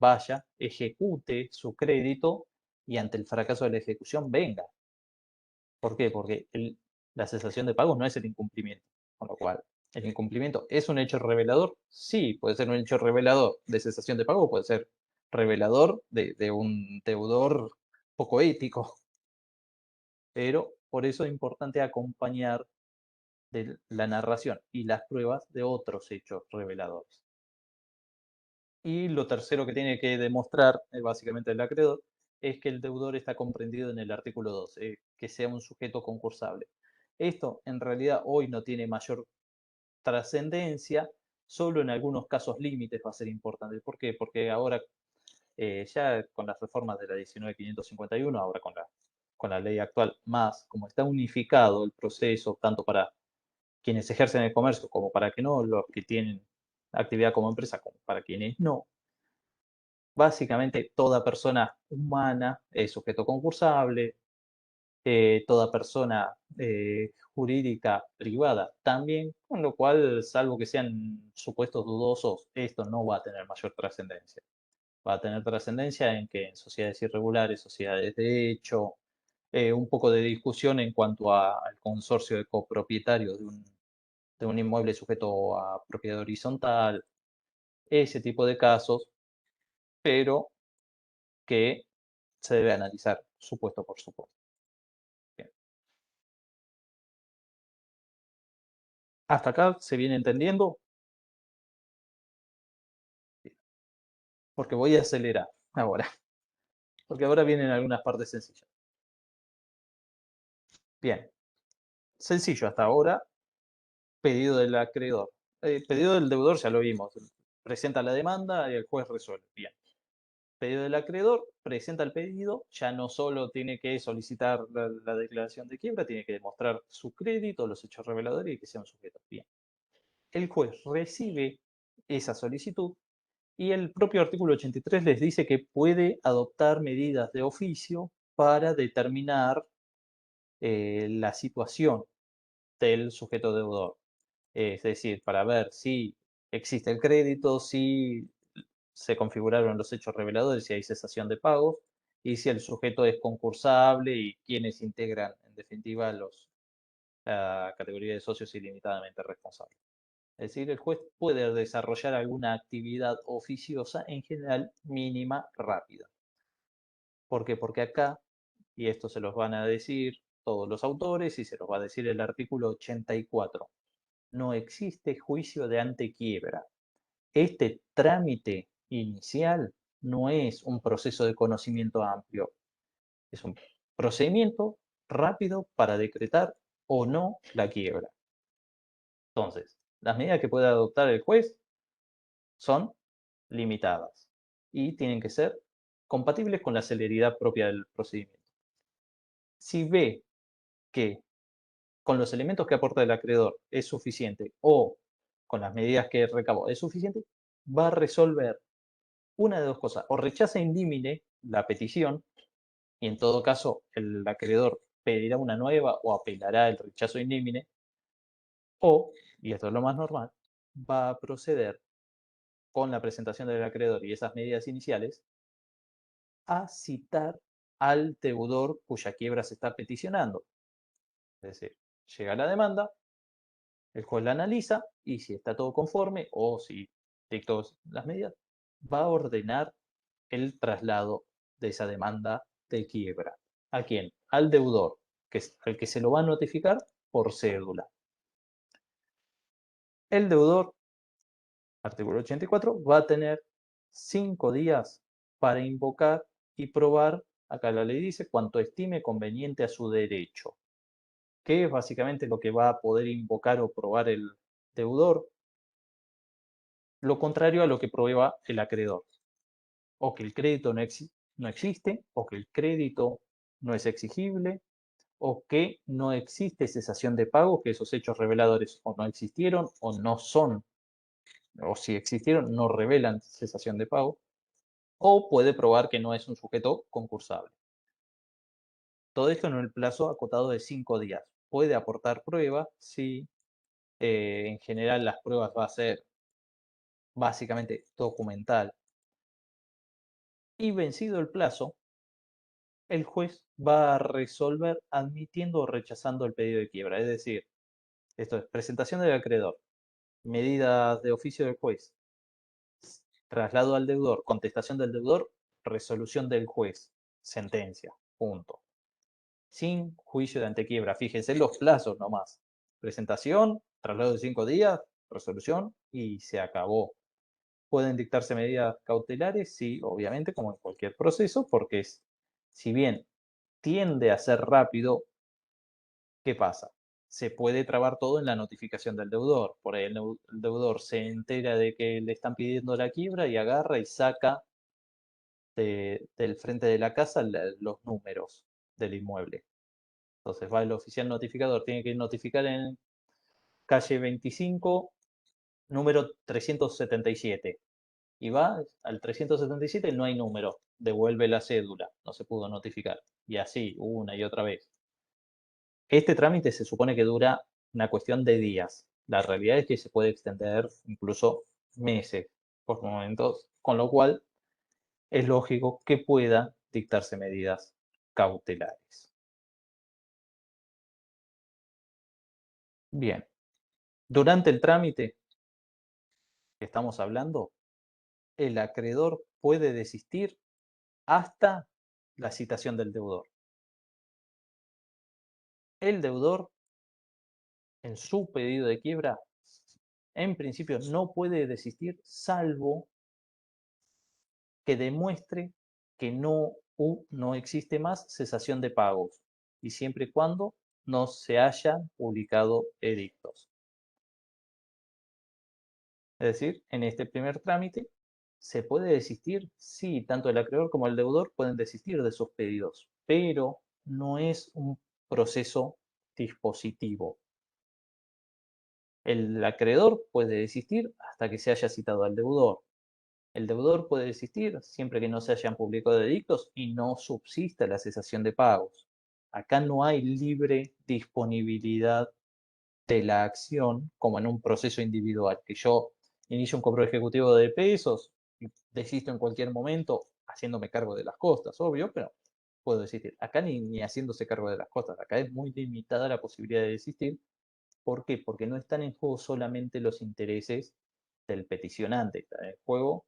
vaya, ejecute su crédito y ante el fracaso de la ejecución venga. ¿Por qué? Porque la cesación de pagos no es el incumplimiento, con lo cual el incumplimiento es un hecho revelador, sí, puede ser un hecho revelador de cesación de pago, puede ser revelador de un deudor poco ético, pero por eso es importante acompañar de la narración y las pruebas de otros hechos reveladores. Y lo tercero que tiene que demostrar, básicamente el acreedor, es que el deudor está comprendido en el artículo 2, que sea un sujeto concursable. Esto en realidad hoy no tiene mayor trascendencia, solo en algunos casos límites va a ser importante. ¿Por qué? Porque ahora, ya con las reformas de la 19.551, ahora con la ley actual, más como está unificado el proceso, tanto para quienes ejercen el comercio como para que no, los que tienen actividad como empresa como para quienes no. Básicamente toda persona humana es sujeto concursable, toda persona jurídica privada también, con lo cual, salvo que sean supuestos dudosos, esto no va a tener mayor trascendencia. Va a tener trascendencia en que en sociedades irregulares, sociedades de hecho, un poco de discusión en cuanto al consorcio de copropietarios de un inmueble sujeto a propiedad horizontal, ese tipo de casos, pero que se debe analizar supuesto por supuesto. Bien. Hasta acá se viene entendiendo, porque voy a acelerar ahora, porque ahora vienen algunas partes sencillas. Bien, sencillo hasta ahora, pedido del acreedor. Pedido del deudor ya lo vimos, presenta la demanda y el juez resuelve. Bien. Pedido del acreedor, presenta el pedido, ya no solo tiene que solicitar la declaración de quiebra, tiene que demostrar su crédito, los hechos reveladores y que sea un sujeto. Bien. El juez recibe esa solicitud Y el propio artículo 83 les dice que puede adoptar medidas de oficio para determinar la situación del sujeto deudor. Es decir, para ver si existe el crédito, si se configuraron los hechos reveladores, si hay cesación de pagos y si el sujeto es concursable y quienes integran, en definitiva, la categoría de socios ilimitadamente responsables. Es decir, el juez puede desarrollar alguna actividad oficiosa, en general mínima, rápida. ¿Por qué? Porque acá, y esto se los van a decir todos los autores y se los va a decir el artículo 84, no existe juicio de antequiebra. Este trámite inicial no es un proceso de conocimiento amplio, es un procedimiento rápido para decretar o no la quiebra. Entonces, las medidas que puede adoptar el juez son limitadas y tienen que ser compatibles con la celeridad propia del procedimiento. Si ve que con los elementos que aporta el acreedor es suficiente o con las medidas que recabó es suficiente, va a resolver una de dos cosas. O rechaza indímine la petición y en todo caso el acreedor pedirá una nueva o apelará el rechazo indímine. O, y esto es lo más normal, va a proceder con la presentación del acreedor y esas medidas iniciales a citar al deudor cuya quiebra se está peticionando. Es decir, llega la demanda, el juez la analiza y si está todo conforme o si dictó las medidas, va a ordenar el traslado de esa demanda de quiebra. ¿A quién? Al deudor, que es al que se lo va a notificar por cédula. El deudor, artículo 84, va a tener 5 días para invocar y probar, acá la ley dice, cuanto estime conveniente a su derecho, que es básicamente lo que va a poder invocar o probar el deudor, lo contrario a lo que prueba el acreedor, o que el crédito no existe, o que el crédito no es exigible, o que no existe cesación de pago, que esos hechos reveladores o no existieron o no son, o si existieron no revelan cesación de pago, o puede probar que no es un sujeto concursable. Todo esto en el plazo acotado de 5 días. Puede aportar pruebas, sí. En general las pruebas va a ser básicamente documental. Y vencido el plazo, el juez va a resolver admitiendo o rechazando el pedido de quiebra. Es decir, esto es presentación del acreedor, medidas de oficio del juez, traslado al deudor, contestación del deudor, resolución del juez, sentencia, punto. Sin juicio de antequiebra. Fíjense los plazos nomás. Presentación, traslado de 5 días, resolución y se acabó. ¿Pueden dictarse medidas cautelares? Sí, obviamente, como en cualquier proceso, porque si bien tiende a ser rápido, ¿qué pasa? Se puede trabar todo en la notificación del deudor. Por ahí el deudor se entera de que le están pidiendo la quiebra y agarra y saca del frente de la casa los números del inmueble. Entonces va el oficial notificador, tiene que notificar en calle 25, número 377. Y va al 377, no hay número, devuelve la cédula, no se pudo notificar. Y así, una y otra vez. Este trámite se supone que dura una cuestión de días. La realidad es que se puede extender incluso meses por momentos, con lo cual es lógico que pueda dictarse medidas cautelares. Bien, durante el trámite que estamos hablando, el acreedor puede desistir hasta la citación del deudor. El deudor, en su pedido de quiebra, en principio no puede desistir salvo que demuestre que no existe más cesación de pagos y siempre y cuando no se hayan publicado edictos. Es decir, en este primer trámite se puede desistir, sí, tanto el acreedor como el deudor pueden desistir de sus pedidos, pero no es un proceso dispositivo. El acreedor puede desistir hasta que se haya citado al deudor. El deudor puede desistir siempre que no se hayan publicado edictos y no subsista la cesación de pagos. Acá no hay libre disponibilidad de la acción como en un proceso individual, que yo inicio un cobro ejecutivo de pesos y desisto en cualquier momento haciéndome cargo de las costas, obvio, pero puedo desistir. Acá ni haciéndose cargo de las costas, acá es muy limitada la posibilidad de desistir. ¿Por qué? Porque no están en juego solamente los intereses del peticionante, está en juego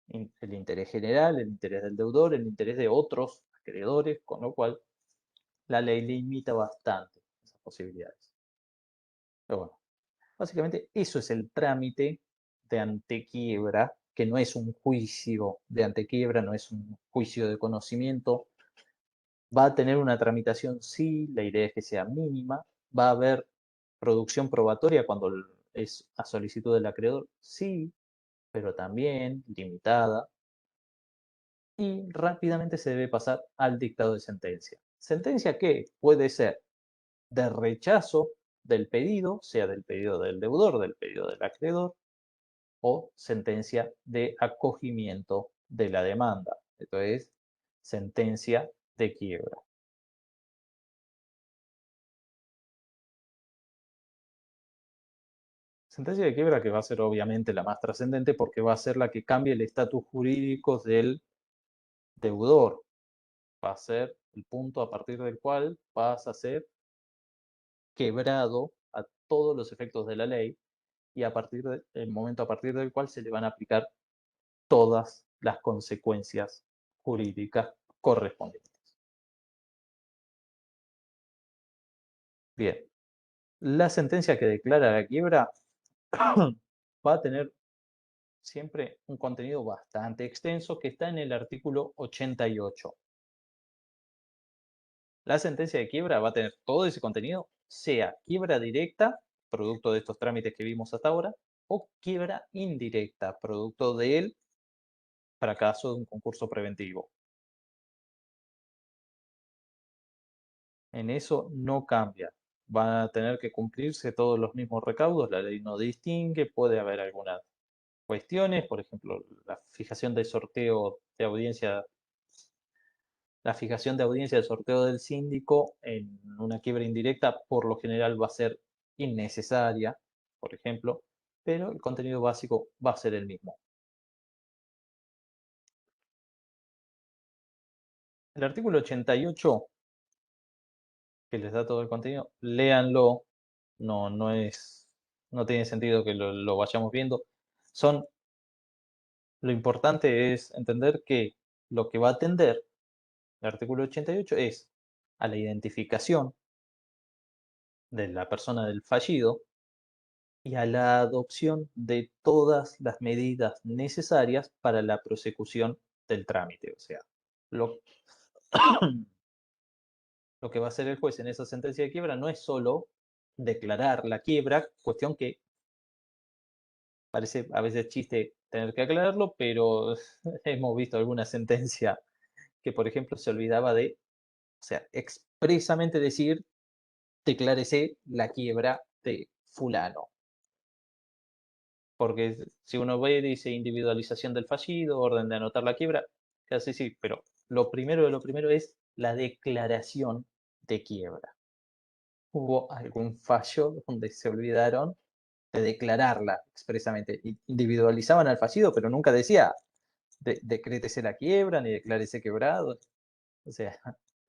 el interés general, el interés del deudor, el interés de otros acreedores, con lo cual la ley limita bastante esas posibilidades. Pero bueno, básicamente eso es el trámite de antequiebra, que no es un juicio de antequiebra, no es un juicio de conocimiento. Va a tener una tramitación, sí, la idea es que sea mínima. Va a haber producción probatoria cuando es a solicitud del acreedor, sí, pero también limitada. Y rápidamente se debe pasar al dictado de sentencia. Sentencia que puede ser de rechazo del pedido, sea del pedido del deudor, del pedido del acreedor, o sentencia de acogimiento de la demanda. Esto es sentencia de quiebra. Sentencia de quiebra que va a ser obviamente la más trascendente porque va a ser la que cambie el estatus jurídico del deudor. Va a ser el punto a partir del cual vas a ser quebrado a todos los efectos de la ley y a partir del momento a partir del cual se le van a aplicar todas las consecuencias jurídicas correspondientes. Bien, la sentencia que declara la quiebra va a tener siempre un contenido bastante extenso que está en el artículo 88. La sentencia de quiebra va a tener todo ese contenido, sea quiebra directa, producto de estos trámites que vimos hasta ahora, o quiebra indirecta, producto del fracaso de un concurso preventivo. En eso no cambia. Van a tener que cumplirse todos los mismos recaudos, la ley no distingue, puede haber algunas cuestiones, por ejemplo, la fijación de sorteo de audiencia, la fijación de audiencia de sorteo del síndico en una quiebra indirecta por lo general va a ser innecesaria, por ejemplo, pero el contenido básico va a ser el mismo. El artículo 88, que les da todo el contenido, léanlo, no tiene sentido que lo vayamos viendo. Lo importante es entender que lo que va a atender el artículo 88 es a la identificación de la persona del fallido y a la adopción de todas las medidas necesarias para la prosecución del trámite. O sea, lo, lo que va a hacer el juez en esa sentencia de quiebra no es solo declarar la quiebra, cuestión que parece a veces chiste tener que aclararlo, pero hemos visto alguna sentencia que, por ejemplo, se olvidaba de, o sea, expresamente decir, declárese la quiebra de fulano. Porque si uno ve, dice individualización del fallido, orden de anotar la quiebra, casi sí, pero lo primero de lo primero es la declaración de quiebra. ¿Hubo algún fallo donde se olvidaron de declararla expresamente? Individualizaban al fallido, pero nunca decía decrétese la quiebra ni declárese quebrado. O sea,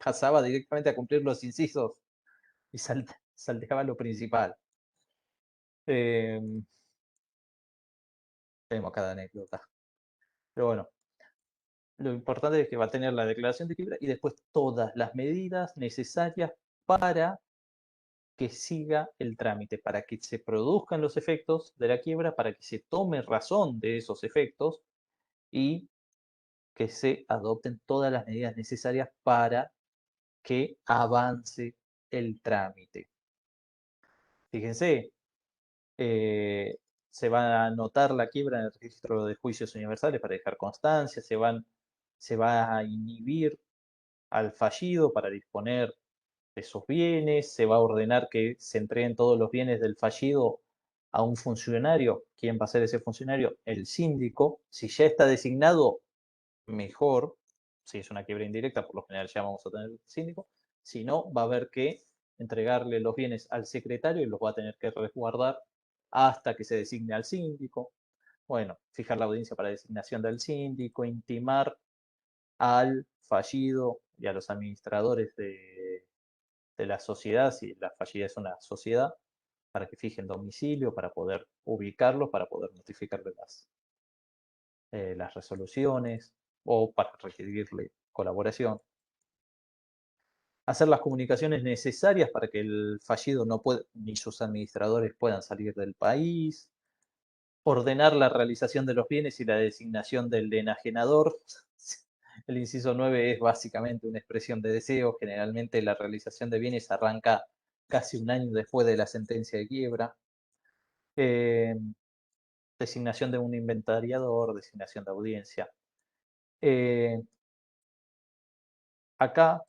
pasaba directamente a cumplir los incisos y salteaba lo principal. Tenemos cada anécdota. Pero bueno, lo importante es que va a tener la declaración de quiebra y después todas las medidas necesarias para que siga el trámite, para que se produzcan los efectos de la quiebra, para que se tome razón de esos efectos y que se adopten todas las medidas necesarias para que avance el trámite. Fíjense, se va a anotar la quiebra en el registro de juicios universales para dejar constancia, se va a inhibir al fallido para disponer de sus bienes, se va a ordenar que se entreguen todos los bienes del fallido a un funcionario. ¿Quién va a ser ese funcionario? El síndico. Si ya está designado, mejor. Si es una quiebra indirecta, por lo general ya vamos a tener el síndico. Si no, va a haber que entregarle los bienes al secretario y los va a tener que resguardar hasta que se designe al síndico. Bueno, fijar la audiencia para designación del síndico, intimar al fallido y a los administradores de la sociedad, si la fallida es una sociedad, para que fijen domicilio, para poder ubicarlos, para poder notificarle las resoluciones o para requerirle colaboración. Hacer las comunicaciones necesarias para que el fallido no pueda, ni sus administradores puedan salir del país. Ordenar la realización de los bienes y la designación del enajenador. El inciso 9 es básicamente una expresión de deseo. Generalmente la realización de bienes arranca casi un año después de la sentencia de quiebra. Designación de un inventariador, designación de audiencia. Acá,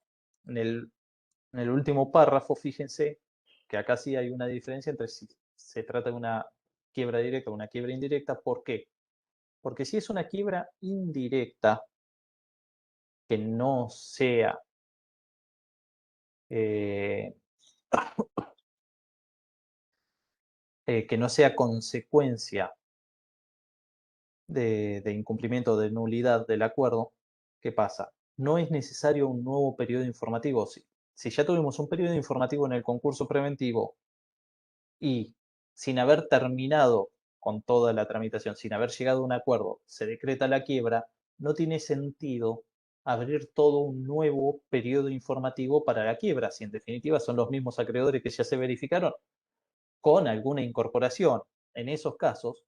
en el último párrafo, fíjense que acá sí hay una diferencia entre si se trata de una quiebra directa o una quiebra indirecta. ¿Por qué? Porque si es una quiebra indirecta que no sea eh, consecuencia de incumplimiento de nulidad del acuerdo, ¿qué pasa? No es necesario un nuevo periodo informativo. Si ya tuvimos un periodo informativo en el concurso preventivo y sin haber terminado con toda la tramitación, sin haber llegado a un acuerdo, se decreta la quiebra, no tiene sentido abrir todo un nuevo periodo informativo para la quiebra, si en definitiva son los mismos acreedores que ya se verificaron, con alguna incorporación. En esos casos,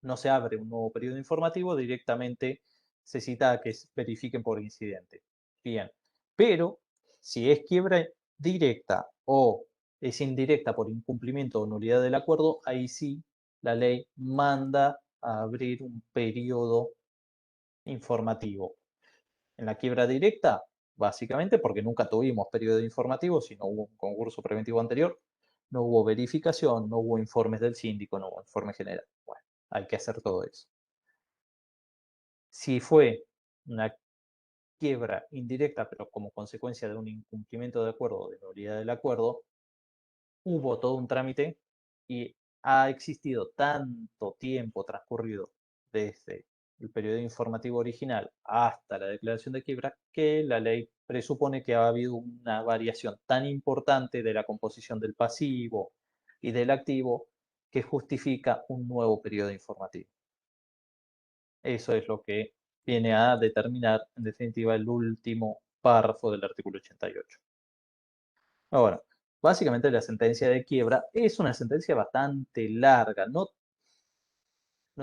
no se abre un nuevo periodo informativo, directamente se cita a que verifiquen por incidente. Bien, pero si es quiebra directa o es indirecta por incumplimiento o nulidad del acuerdo, ahí sí la ley manda a abrir un periodo informativo. En la quiebra directa, básicamente porque nunca tuvimos periodo informativo, si no hubo un concurso preventivo anterior, no hubo verificación, no hubo informes del síndico, no hubo informe general. Bueno, hay que hacer todo eso. Si fue una quiebra indirecta, pero como consecuencia de un incumplimiento de acuerdo o de nulidad del acuerdo, hubo todo un trámite y ha existido tanto tiempo transcurrido desde el periodo informativo original hasta la declaración de quiebra que la ley presupone que ha habido una variación tan importante de la composición del pasivo y del activo que justifica un nuevo periodo informativo. Eso es lo que viene a determinar, en definitiva, el último párrafo del artículo 88. Ahora, básicamente la sentencia de quiebra es una sentencia bastante larga, no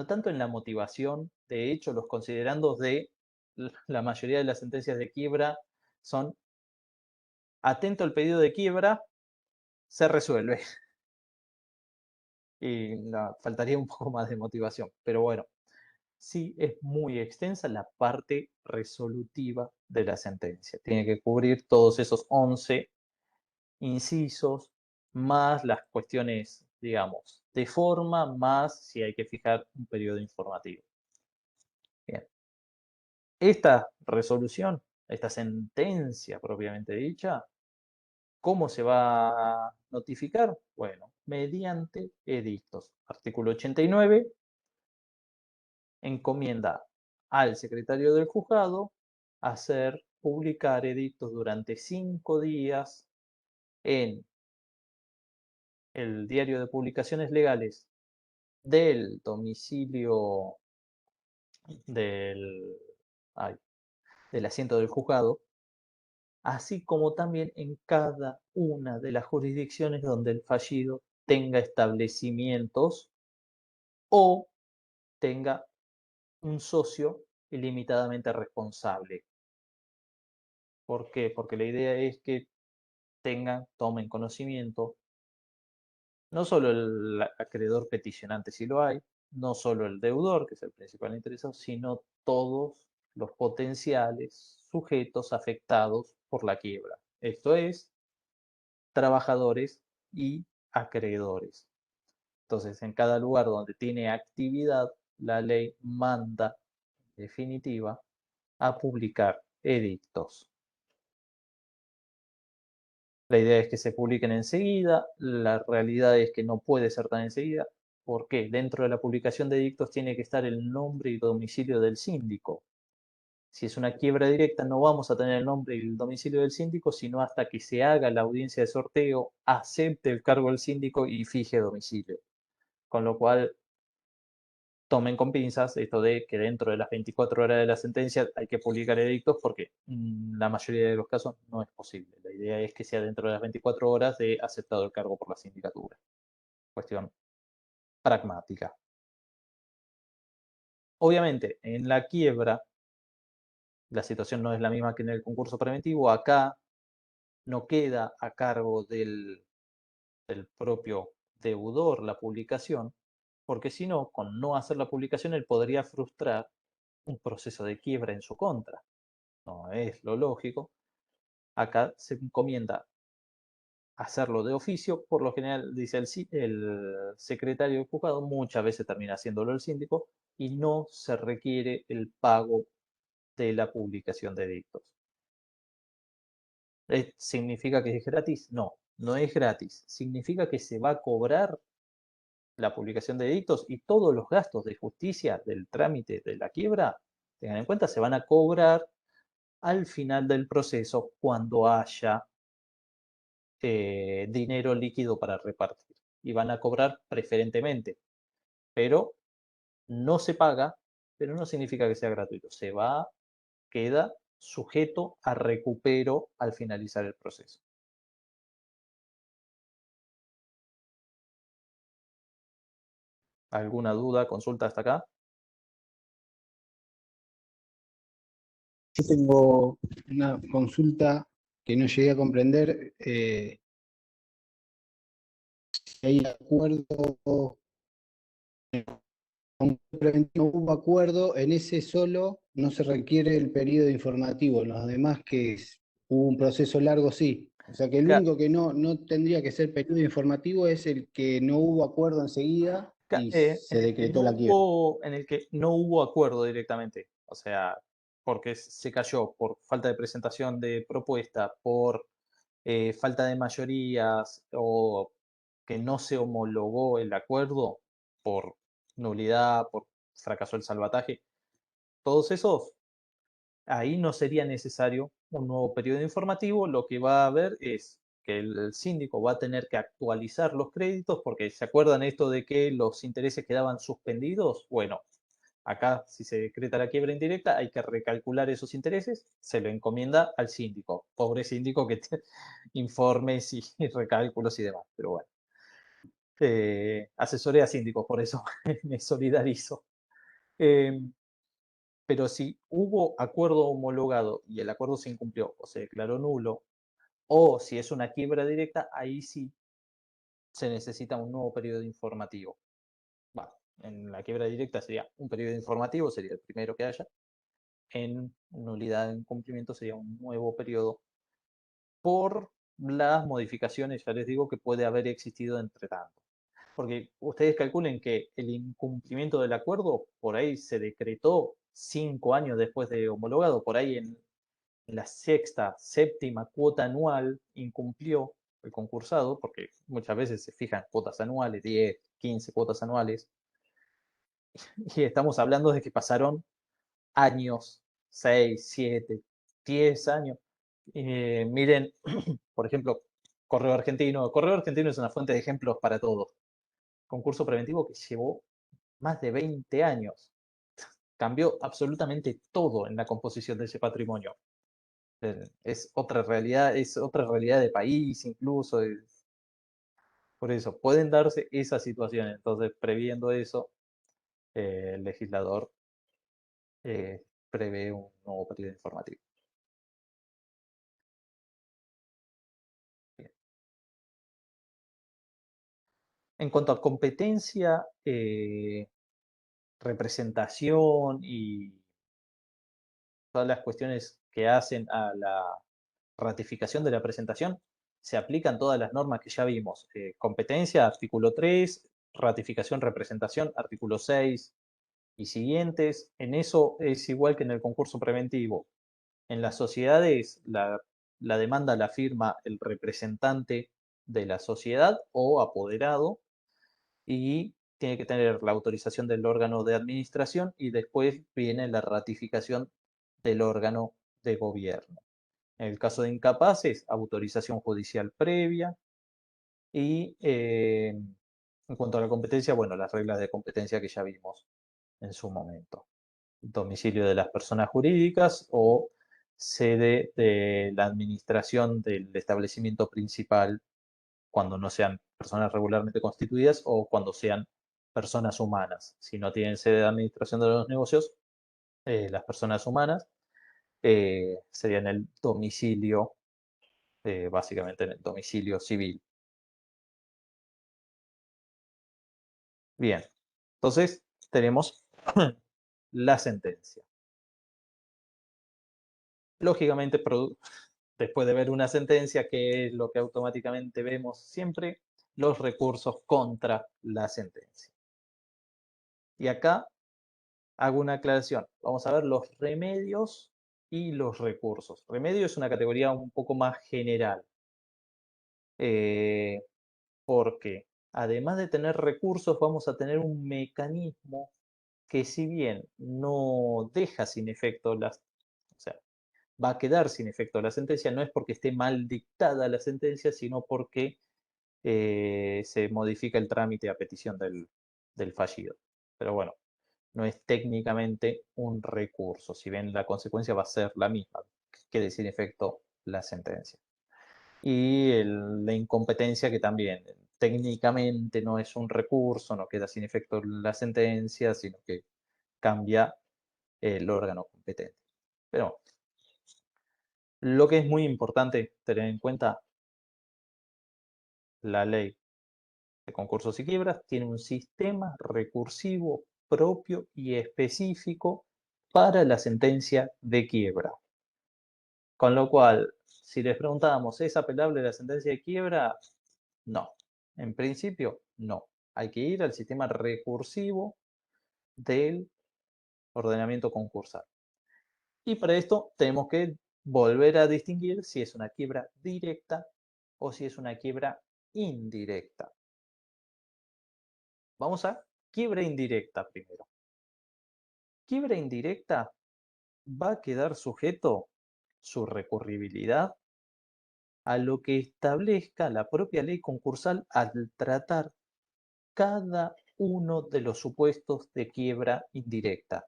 tanto en la motivación. De hecho, los considerandos de la mayoría de las sentencias de quiebra son: atento al pedido de quiebra, se resuelve. Y faltaría un poco más de motivación, pero bueno, sí es muy extensa la parte resolutiva de la sentencia. Tiene que cubrir todos esos 11 incisos, más las cuestiones, digamos, de forma, más si hay que fijar un periodo informativo. Bien. Esta resolución, esta sentencia propiamente dicha, ¿cómo se va a notificar? Bueno, mediante edictos. Artículo 89, encomienda al secretario del juzgado hacer publicar edictos durante 5 días en el diario de publicaciones legales del domicilio del, ay, del asiento del juzgado, así como también en cada una de las jurisdicciones donde el fallido tenga establecimientos o tenga un socio ilimitadamente responsable. ¿Por qué? Porque la idea es que tomen conocimiento, no solo el acreedor peticionante si lo hay, no solo el deudor, que es el principal interesado, sino todos los potenciales sujetos afectados por la quiebra. Esto es, trabajadores y acreedores. Entonces, en cada lugar donde tiene actividad, la ley manda, en definitiva, a publicar edictos. La idea es que se publiquen enseguida, la realidad es que no puede ser tan enseguida. ¿Por qué? Dentro de la publicación de edictos tiene que estar el nombre y domicilio del síndico. Si es una quiebra directa, no vamos a tener el nombre y el domicilio del síndico, sino hasta que se haga la audiencia de sorteo, acepte el cargo del síndico y fije domicilio. Con lo cual, tomen con pinzas esto de que dentro de las 24 horas de la sentencia hay que publicar edictos porque la mayoría de los casos no es posible. La idea es que sea dentro de las 24 horas de aceptado el cargo por la sindicatura. Cuestión pragmática. Obviamente, en la quiebra, la situación no es la misma que en el concurso preventivo. Acá no queda a cargo del propio deudor la publicación, porque si no, con no hacer la publicación, él podría frustrar un proceso de quiebra en su contra. No es lo lógico. Acá se encomienda hacerlo de oficio, por lo general, dice el secretario del juzgado, muchas veces termina haciéndolo el síndico, y no se requiere el pago de la publicación de edictos. ¿Significa que es gratis? No, no es gratis. Significa que se va a cobrar la publicación de edictos y todos los gastos de justicia del trámite de la quiebra, tengan en cuenta, se van a cobrar al final del proceso cuando haya dinero líquido para repartir. Y van a cobrar preferentemente, pero no se paga, pero no significa que sea gratuito. Queda sujeto a recupero al finalizar el proceso. ¿Alguna duda, consulta hasta acá? Yo tengo una consulta que no llegué a comprender. Si hay acuerdo, aunque no hubo acuerdo, en ese solo no se requiere el periodo informativo. En los demás hubo un proceso largo, sí. O sea que el único que no tendría que ser periodo informativo es el que no hubo acuerdo enseguida y se decretó la quiebra. En el que no hubo acuerdo directamente, o sea, porque se cayó por falta de presentación de propuesta, por falta de mayorías o que no se homologó el acuerdo por nulidad, por fracaso el salvataje, todos esos, ahí no sería necesario un nuevo periodo informativo. Lo que va a haber es que el síndico va a tener que actualizar los créditos, porque ¿se acuerdan esto de que los intereses quedaban suspendidos? Bueno, acá si se decreta la quiebra indirecta hay que recalcular esos intereses, se lo encomienda al síndico. Pobre síndico que informes y recálculos y demás, pero bueno. Asesoré a síndicos, por eso me solidarizo. Pero si hubo acuerdo homologado y el acuerdo se incumplió o se declaró nulo, o si es una quiebra directa, ahí sí se necesita un nuevo periodo informativo. Bueno, en la quiebra directa sería un periodo informativo, sería el primero que haya. En nulidad de incumplimiento sería un nuevo periodo por las modificaciones, ya les digo, que puede haber existido entre tanto. Porque ustedes calculen que el incumplimiento del acuerdo por ahí se decretó 5 años después de homologado, por ahí en la sexta, séptima cuota anual incumplió el concursado, porque muchas veces se fijan cuotas anuales, 10, 15 cuotas anuales, y estamos hablando de que pasaron años, 6, 7, 10 años. Miren, por ejemplo, Correo Argentino. Correo Argentino es una fuente de ejemplos para todos. Concurso preventivo que llevó más de 20 años. Cambió absolutamente todo en la composición de ese patrimonio. Es otra realidad de país incluso. Por eso, pueden darse esas situaciones. Entonces, previendo eso, el legislador prevé un nuevo periodo informativo. Bien. En cuanto a competencia, representación y todas las cuestiones que hacen a la ratificación de la presentación, se aplican todas las normas que ya vimos. Competencia, artículo 3, ratificación, representación, artículo 6 y siguientes. En eso es igual que en el concurso preventivo. En las sociedades, la demanda la firma el representante de la sociedad o apoderado y tiene que tener la autorización del órgano de administración y después viene la ratificación del órgano de gobierno. En el caso de incapaces, autorización judicial previa y en cuanto a la competencia, bueno, las reglas de competencia que ya vimos en su momento. Domicilio de las personas jurídicas o sede de la administración del establecimiento principal cuando no sean personas regularmente constituidas o cuando sean personas humanas. Si no tienen sede de administración de los negocios, las personas humanas serían el domicilio, básicamente en el domicilio civil. Bien, entonces tenemos la sentencia. Lógicamente, después de ver una sentencia, ¿qué es lo que automáticamente vemos siempre? Los recursos contra la sentencia. Y acá hago una aclaración. Vamos a ver los remedios y los recursos. Remedio es una categoría un poco más general. Porque además de tener recursos, vamos a tener un mecanismo que si bien no deja sin efecto o sea, va a quedar sin efecto la sentencia, no es porque esté mal dictada la sentencia, sino porque se modifica el trámite a petición del fallido. Pero bueno, no es técnicamente un recurso, si bien la consecuencia va a ser la misma, que quede sin efecto la sentencia. Y la incompetencia que también técnicamente no es un recurso, no queda sin efecto la sentencia, sino que cambia el órgano competente. Pero lo que es muy importante tener en cuenta, la ley de concursos y quiebras tiene un sistema recursivo propio y específico para la sentencia de quiebra. Con lo cual, si les preguntábamos, ¿es apelable la sentencia de quiebra? No. En principio, no. Hay que ir al sistema recursivo del ordenamiento concursal. Y para esto tenemos que volver a distinguir si es una quiebra directa o si es una quiebra indirecta. Vamos a quiebra indirecta primero. Quiebra indirecta va a quedar sujeto su recurribilidad a lo que establezca la propia ley concursal al tratar cada uno de los supuestos de quiebra indirecta.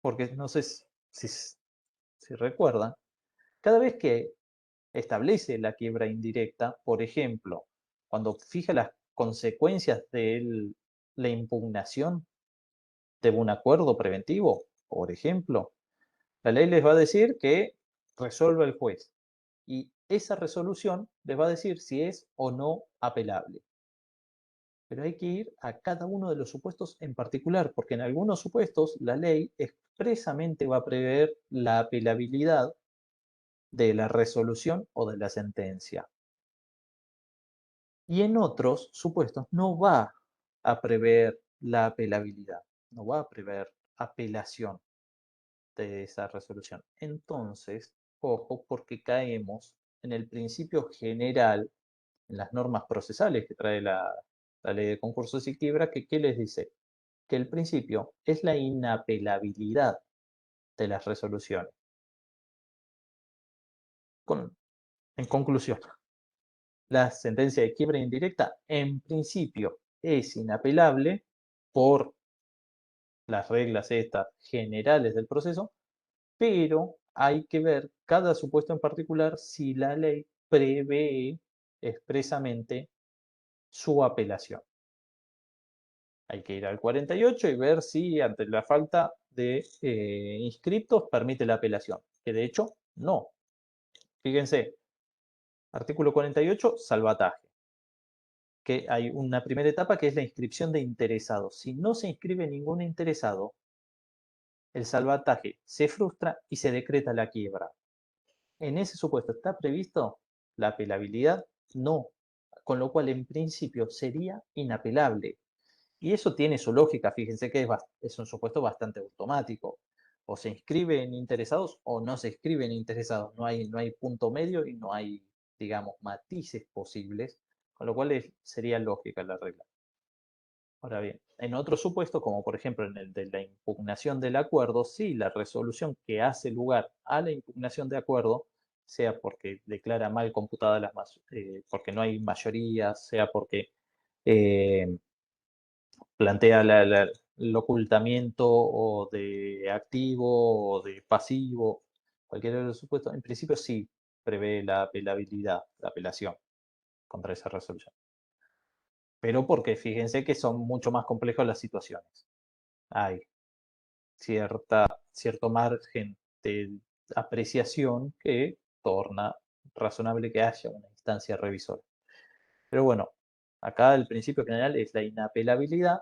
Porque no sé si recuerdan, cada vez que establece la quiebra indirecta, por ejemplo, cuando fija las consecuencias de la impugnación de un acuerdo preventivo, por ejemplo, la ley les va a decir que resuelva el juez y esa resolución les va a decir si es o no apelable. Pero hay que ir a cada uno de los supuestos en particular, porque en algunos supuestos la ley expresamente va a prever la apelabilidad de la resolución o de la sentencia. Y en otros supuestos no va a prever la apelabilidad, no va a prever apelación de esa resolución. Entonces, ojo, porque caemos en el principio general, en las normas procesales que trae la ley de concursos y quiebra, que ¿qué les dice? Que el principio es la inapelabilidad de las resoluciones. En conclusión, la sentencia de quiebra indirecta en principio es inapelable por las reglas estas generales del proceso, pero hay que ver cada supuesto en particular si la ley prevé expresamente su apelación. Hay que ir al 48 y ver si ante la falta de inscriptos permite la apelación, que de hecho no. Fíjense, artículo 48, salvataje. Que hay una primera etapa que es la inscripción de interesados. Si no se inscribe ningún interesado, el salvataje se frustra y se decreta la quiebra. En ese supuesto está previsto la apelabilidad, no. con lo cual en principio sería inapelable. Y eso tiene su lógica, fíjense que es un supuesto bastante automático. O se inscriben interesados o no se inscriben interesados. No hay punto medio y no hay, digamos, matices posibles, con lo cual sería lógica la regla. Ahora bien, en otros supuestos, como por ejemplo en el de la impugnación del acuerdo, sí, la resolución que hace lugar a la impugnación de acuerdo, sea porque declara mal computadas porque no hay mayoría, sea porque eh, plantea el ocultamiento o de activo o de pasivo, cualquiera de los supuestos, en principio sí prevé la apelabilidad, la apelación contra esa resolución. Pero porque fíjense que son mucho más complejas las situaciones. Hay cierto margen de apreciación que torna razonable que haya una instancia revisora. Pero bueno, acá el principio general es la inapelabilidad.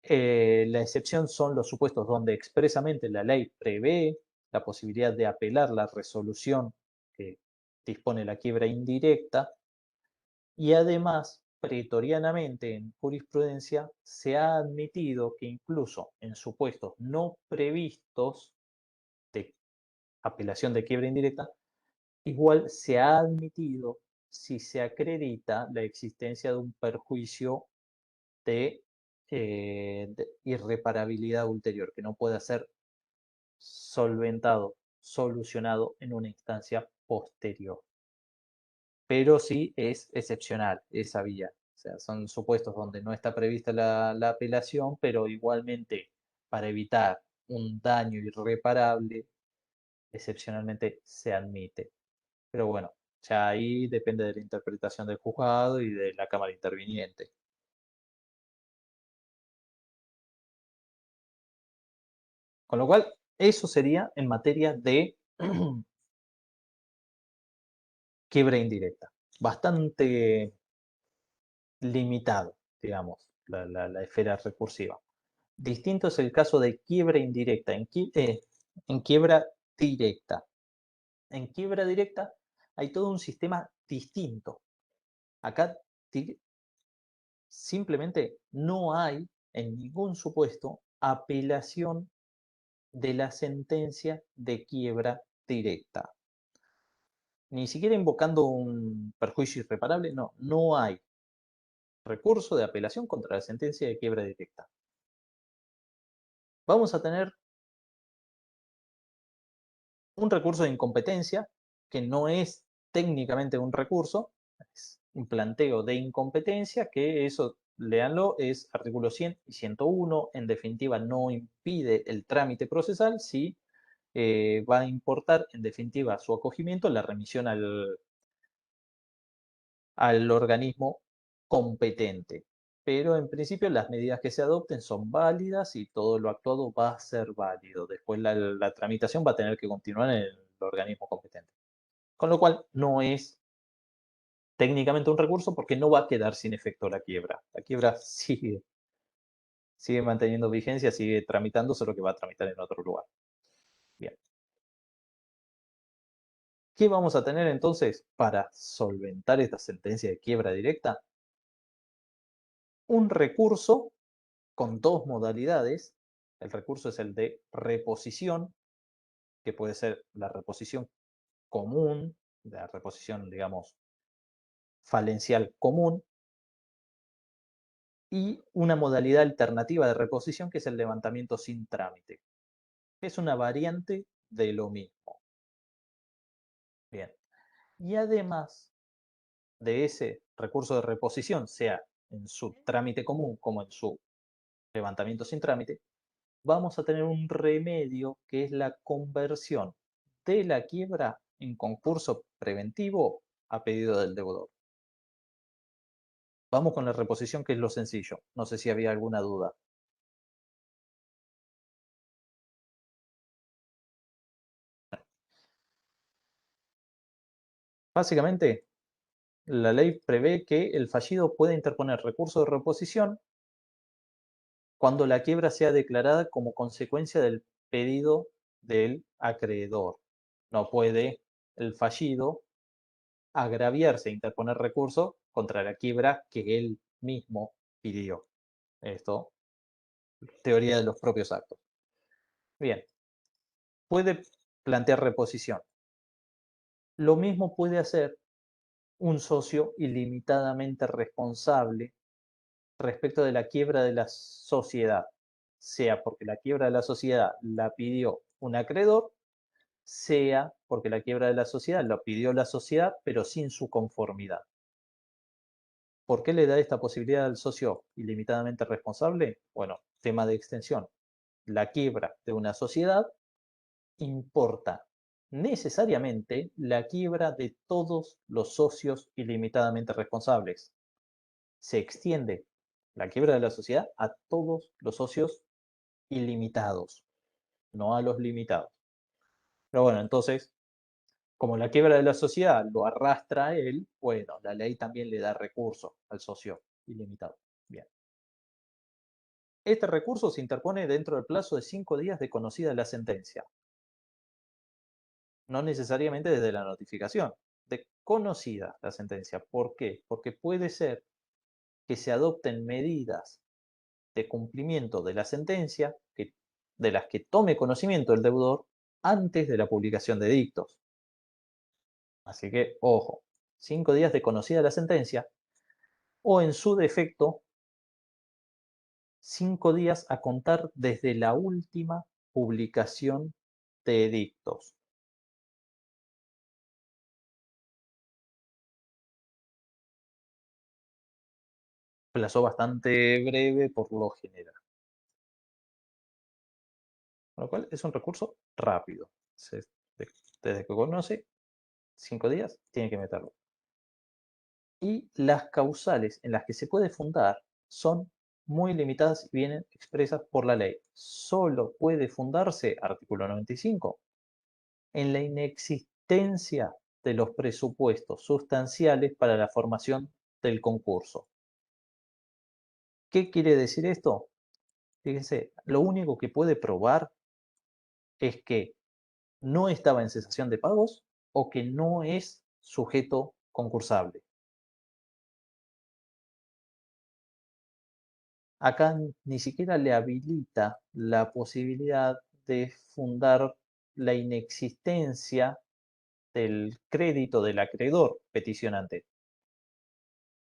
La excepción son los supuestos donde expresamente la ley prevé la posibilidad de apelar la resolución que dispone la quiebra indirecta y además, pretorianamente en jurisprudencia, se ha admitido que incluso en supuestos no previstos de apelación de quiebra indirecta, igual se ha admitido si se acredita la existencia de un perjuicio de irreparabilidad ulterior, que no pueda ser solventado, solucionado en una instancia posterior. Pero sí es excepcional esa vía. O sea, son supuestos donde no está prevista la apelación, pero igualmente para evitar un daño irreparable, excepcionalmente se admite. Pero bueno, ya ahí depende de la interpretación del juzgado y de la Cámara interviniente. Con lo cual, eso sería en materia de quiebra indirecta. Bastante limitado, digamos, la esfera recursiva. Distinto es el caso de quiebra indirecta. En quiebra directa. En quiebra directa hay todo un sistema distinto. Acá simplemente no hay en ningún supuesto apelación de la sentencia de quiebra directa. Ni siquiera invocando un perjuicio irreparable, no hay recurso de apelación contra la sentencia de quiebra directa. Vamos a tener un recurso de incompetencia, que no es técnicamente un recurso, es un planteo de incompetencia, que eso, léanlo, es artículo 100 y 101, en definitiva no impide el trámite procesal, sí va a importar en definitiva su acogimiento, la remisión al organismo competente. Pero en principio las medidas que se adopten son válidas y todo lo actuado va a ser válido. Después la tramitación va a tener que continuar en el organismo competente. Con lo cual no es técnicamente un recurso porque no va a quedar sin efecto la quiebra. La quiebra sigue manteniendo vigencia, sigue tramitando, solo que va a tramitar en otro lugar. Bien. ¿Qué vamos a tener entonces para solventar esta sentencia de quiebra directa? Un recurso con dos modalidades. El recurso es el de reposición, que puede ser la reposición común, la reposición, digamos, falencial común, y una modalidad alternativa de reposición que es el levantamiento sin trámite. Es una variante de lo mismo. Bien. Y además de ese recurso de reposición, sea en su trámite común como en su levantamiento sin trámite, vamos a tener un remedio que es la conversión de la quiebra en concurso preventivo a pedido del deudor. Vamos con la reposición, que es lo sencillo. No sé si había alguna duda. Básicamente, la ley prevé que el fallido puede interponer recurso de reposición cuando la quiebra sea declarada como consecuencia del pedido del acreedor. No puede el fallido agraviarse e interponer recurso contra la quiebra que él mismo pidió. Esto, teoría de los propios actos. Bien, puede plantear reposición. Lo mismo puede hacer un socio ilimitadamente responsable respecto de la quiebra de la sociedad, sea porque la quiebra de la sociedad la pidió un acreedor, sea porque la quiebra de la sociedad la pidió la sociedad, pero sin su conformidad. ¿Por qué le da esta posibilidad al socio ilimitadamente responsable? Bueno, tema de extensión. La quiebra de una sociedad importa necesariamente la quiebra de todos los socios ilimitadamente responsables. Se extiende la quiebra de la sociedad a todos los socios ilimitados, no a los limitados. Pero bueno, entonces, como la quiebra de la sociedad lo arrastra a él, bueno, la ley también le da recurso al socio ilimitado. Bien. Este recurso se interpone dentro del plazo de 5 días de conocida la sentencia. No necesariamente desde la notificación, de conocida la sentencia. ¿Por qué? Porque puede ser que se adopten medidas de cumplimiento de la sentencia de las que tome conocimiento el deudor antes de la publicación de dictos. Así que, ojo, 5 días de conocida la sentencia o en su defecto, 5 días a contar desde la última publicación de edictos. Plazo bastante breve por lo general. Con lo cual es un recurso rápido. Desde que conoce, 5 días, tiene que meterlo. Y las causales en las que se puede fundar son muy limitadas y vienen expresas por la ley. Solo puede fundarse, artículo 95, en la inexistencia de los presupuestos sustanciales para la formación del concurso. ¿Qué quiere decir esto? Fíjense, lo único que puede probar es que no estaba en cesación de pagos o que no es sujeto concursable. Acá ni siquiera le habilita la posibilidad de fundar la inexistencia del crédito del acreedor peticionante.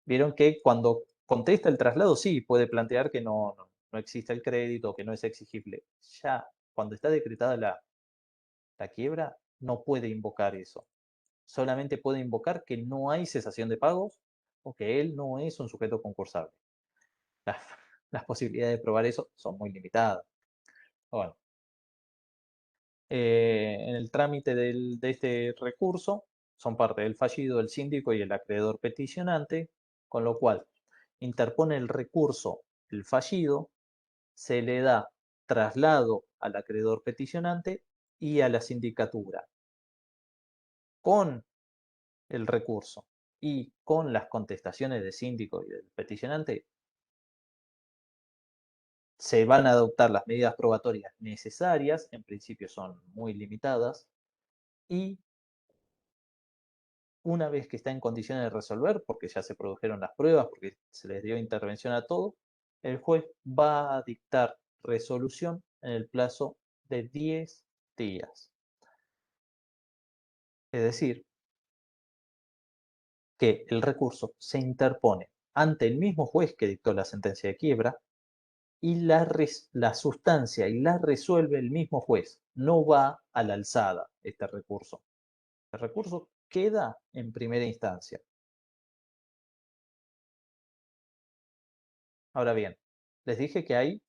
Vieron que cuando contesta el traslado sí puede plantear que no existe el crédito, que no es exigible. Ya cuando está decretada la quiebra no puede invocar eso. Solamente puede invocar que no hay cesación de pagos o que él no es un sujeto concursable. Las posibilidades de probar eso son muy limitadas. Bueno, en el trámite de este recurso son parte del fallido, el síndico y el acreedor peticionante, con lo cual interpone el recurso el fallido, se le da traslado al acreedor peticionante y a la sindicatura. Con el recurso y con las contestaciones del síndico y del peticionante, se van a adoptar las medidas probatorias necesarias, en principio son muy limitadas, y una vez que está en condiciones de resolver, porque ya se produjeron las pruebas, porque se les dio intervención a todo, el juez va a dictar resolución en el plazo de 10 días. Es decir, que el recurso se interpone ante el mismo juez que dictó la sentencia de quiebra y la sustancia y la resuelve el mismo juez. No va a la alzada este recurso. El recurso queda en primera instancia. Ahora bien, les dije que hay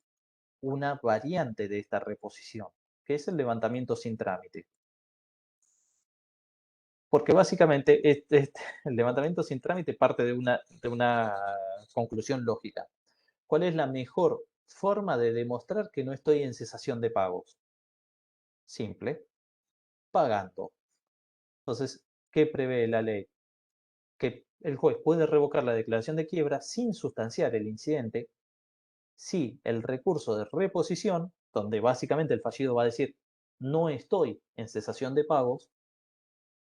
una variante de esta reposición, que es el levantamiento sin trámite. Porque básicamente el levantamiento sin trámite parte de una conclusión lógica. ¿Cuál es la mejor forma de demostrar que no estoy en cesación de pagos? Simple, pagando. Entonces, ¿qué prevé la ley? Que el juez puede revocar la declaración de quiebra sin sustanciar el incidente si el recurso de reposición, donde básicamente el fallido va a decir no estoy en cesación de pagos,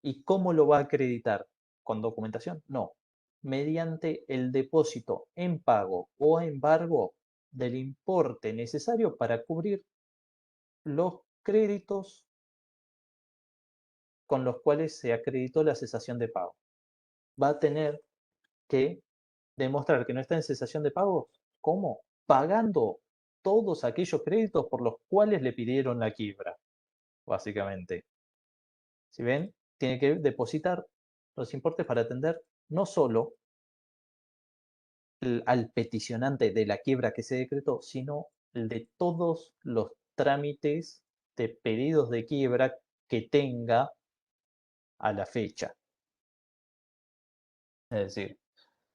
¿y cómo lo va a acreditar? con documentación, no. Mediante el depósito en pago o embargo del importe necesario para cubrir los créditos con los cuales se acreditó la cesación de pago. Va a tener que demostrar que no está en cesación de pago. ¿Cómo? Pagando todos aquellos créditos por los cuales le pidieron la quiebra, básicamente. Si ven, tiene que depositar los importes para atender no solo al peticionante de la quiebra que se decretó, sino el de todos los trámites de pedidos de quiebra que tenga a la fecha. Es decir,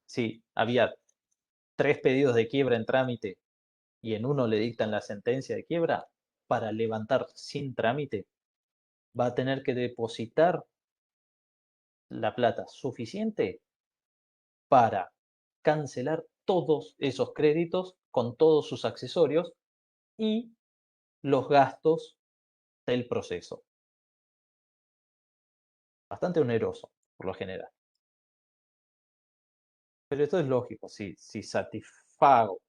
si había 3 pedidos de quiebra en trámite y en uno le dictan la sentencia de quiebra, para levantar sin trámite, va a tener que depositar la plata suficiente para cancelar todos esos créditos con todos sus accesorios y los gastos del proceso. Bastante oneroso, por lo general. Pero esto es lógico, si satisfago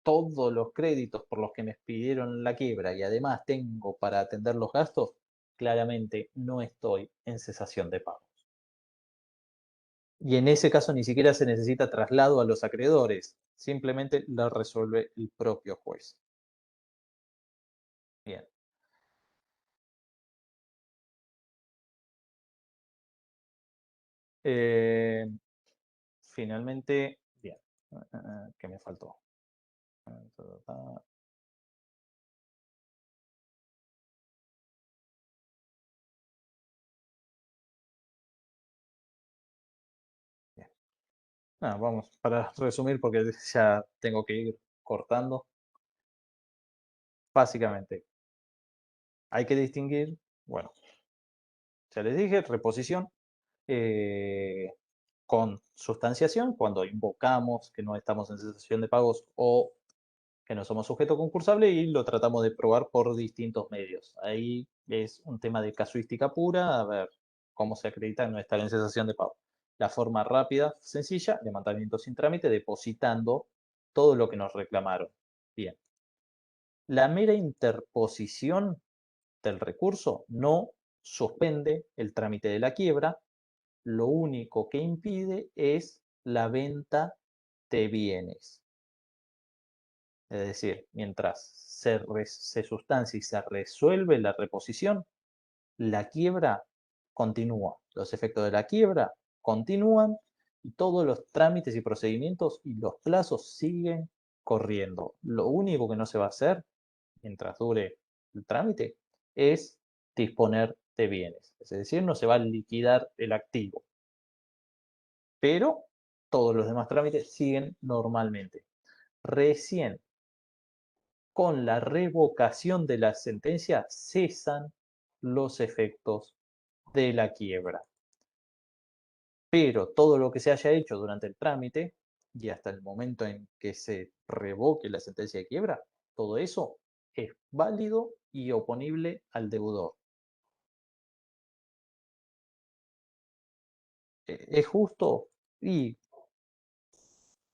todos los créditos por los que me pidieron la quiebra y además tengo para atender los gastos, claramente no estoy en cesación de pagos. Y en ese caso ni siquiera se necesita traslado a los acreedores, simplemente lo resuelve el propio juez. Bien. Finalmente, bien, ¿qué me faltó? Bien. Vamos, para resumir, porque ya tengo que ir cortando. Básicamente, hay que distinguir, bueno, ya les dije, reposición eh, con sustanciación, cuando invocamos que no estamos en cesación de pagos o que no somos sujeto concursable y lo tratamos de probar por distintos medios. Ahí es un tema de casuística pura, a ver cómo se acredita no estar en cesación de pago. La forma rápida, sencilla, levantamiento sin trámite, depositando todo lo que nos reclamaron. Bien. La mera interposición del recurso no suspende el trámite de la quiebra, lo único que impide es la venta de bienes. Es decir, mientras se sustancia y se resuelve la reposición, la quiebra continúa. Los efectos de la quiebra continúan y todos los trámites y procedimientos y los plazos siguen corriendo. Lo único que no se va a hacer mientras dure el trámite es disponer de bienes. Es decir, no se va a liquidar el activo. Pero todos los demás trámites siguen normalmente. Recién con la revocación de la sentencia cesan los efectos de la quiebra. Pero todo lo que se haya hecho durante el trámite y hasta el momento en que se revoque la sentencia de quiebra, todo eso es válido y oponible al deudor. Es justo y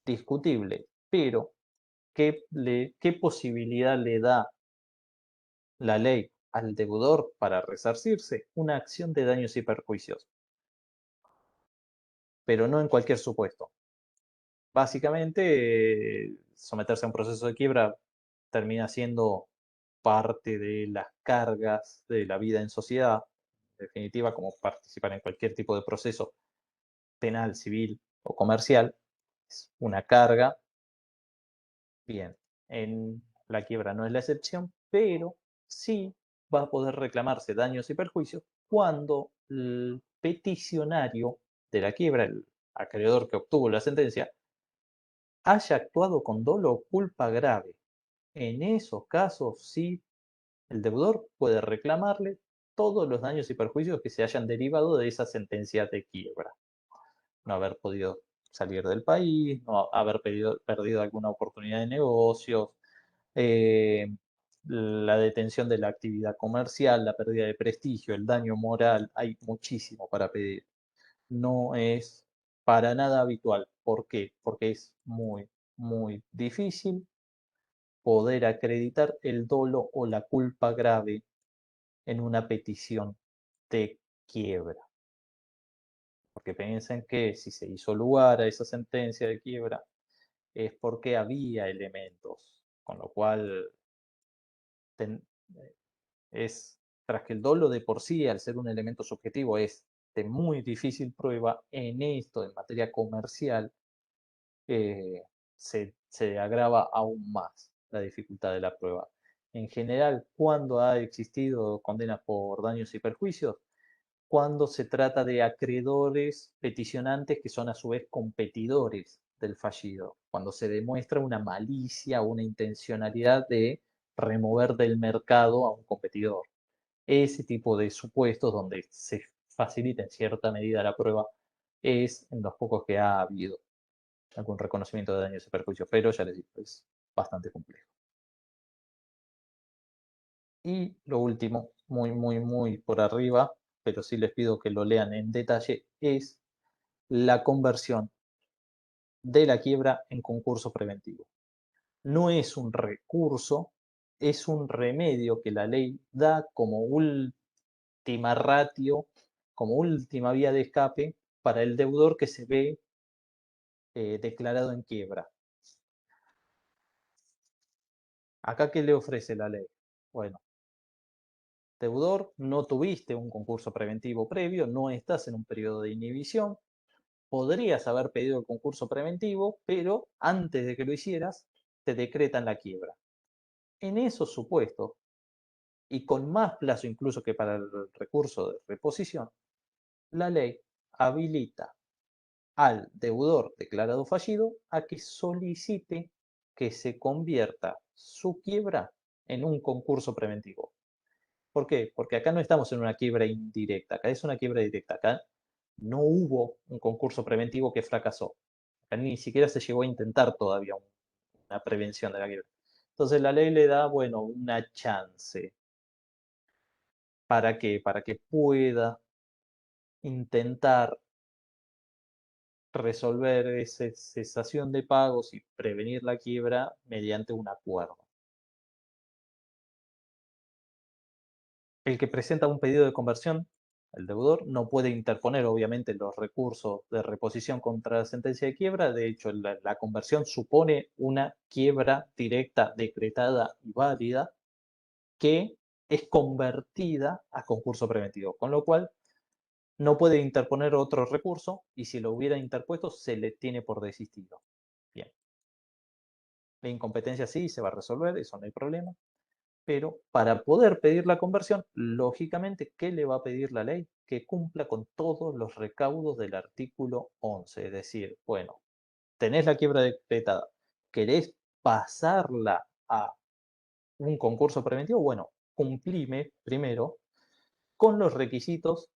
discutible, pero ¿qué posibilidad le da la ley al deudor para resarcirse? Una acción de daños y perjuicios, pero no en cualquier supuesto. Básicamente, someterse a un proceso de quiebra termina siendo parte de las cargas de la vida en sociedad, en definitiva, como participar en cualquier tipo de proceso penal, civil o comercial, es una carga. Bien, en la quiebra no es la excepción, pero sí va a poder reclamarse daños y perjuicios cuando el peticionario de la quiebra, el acreedor que obtuvo la sentencia, haya actuado con dolo o culpa grave. En esos casos, sí, el deudor puede reclamarle todos los daños y perjuicios que se hayan derivado de esa sentencia de quiebra. No haber podido salir del país, no haber perdido alguna oportunidad de negocios, eh, la detención de la actividad comercial, la pérdida de prestigio, el daño moral, hay muchísimo para pedir. no es para nada habitual. ¿Por qué? Porque es muy, muy difícil poder acreditar el dolo o la culpa grave en una petición de quiebra. Porque piensen que si se hizo lugar a esa sentencia de quiebra es porque había elementos, con lo cual es, tras que el dolo de por sí, al ser un elemento subjetivo, es de muy difícil prueba, en esto, en materia comercial, se agrava aún más la dificultad de la prueba. En general, cuando ha existido condenas por daños y perjuicios, cuando se trata de acreedores peticionantes que son a su vez competidores del fallido, cuando se demuestra una malicia o una intencionalidad de remover del mercado a un competidor. Ese tipo de supuestos donde se facilita en cierta medida la prueba es en los pocos que ha habido algún reconocimiento de daños y perjuicios, pero ya les digo, es bastante complejo. Y lo último, muy, muy, muy por arriba, pero sí les pido que lo lean en detalle, es la conversión de la quiebra en concurso preventivo. No es un recurso, es un remedio que la ley da como última ratio, como última vía de escape para el deudor que se ve declarado en quiebra. ¿Acá qué le ofrece la ley? Bueno, deudor, no tuviste un concurso preventivo previo, no estás en un periodo de inhibición, podrías haber pedido el concurso preventivo, pero antes de que lo hicieras, te decretan la quiebra. En esos supuestos, y con más plazo incluso que para el recurso de reposición, la ley habilita al deudor declarado fallido a que solicite que se convierta su quiebra en un concurso preventivo. ¿Por qué? Porque acá no estamos en una quiebra indirecta, acá es una quiebra directa. Acá no hubo un concurso preventivo que fracasó. Acá ni siquiera se llegó a intentar todavía una prevención de la quiebra. Entonces la ley le da, bueno, una chance. ¿Para qué? Para que pueda intentar resolver esa cesación de pagos y prevenir la quiebra mediante un acuerdo. El que presenta un pedido de conversión, el deudor, no puede interponer obviamente los recursos de reposición contra la sentencia de quiebra. De hecho, la conversión supone una quiebra directa, decretada y válida que es convertida a concurso preventivo, con lo cual no puede interponer otro recurso y si lo hubiera interpuesto se le tiene por desistido. Bien. La incompetencia sí se va a resolver, eso no hay problema. Pero para poder pedir la conversión, lógicamente, ¿qué le va a pedir la ley? Que cumpla con todos los recaudos del artículo 11. Es decir, bueno, tenés la quiebra decretada, ¿querés pasarla a un concurso preventivo? Bueno, cumplime primero con los requisitos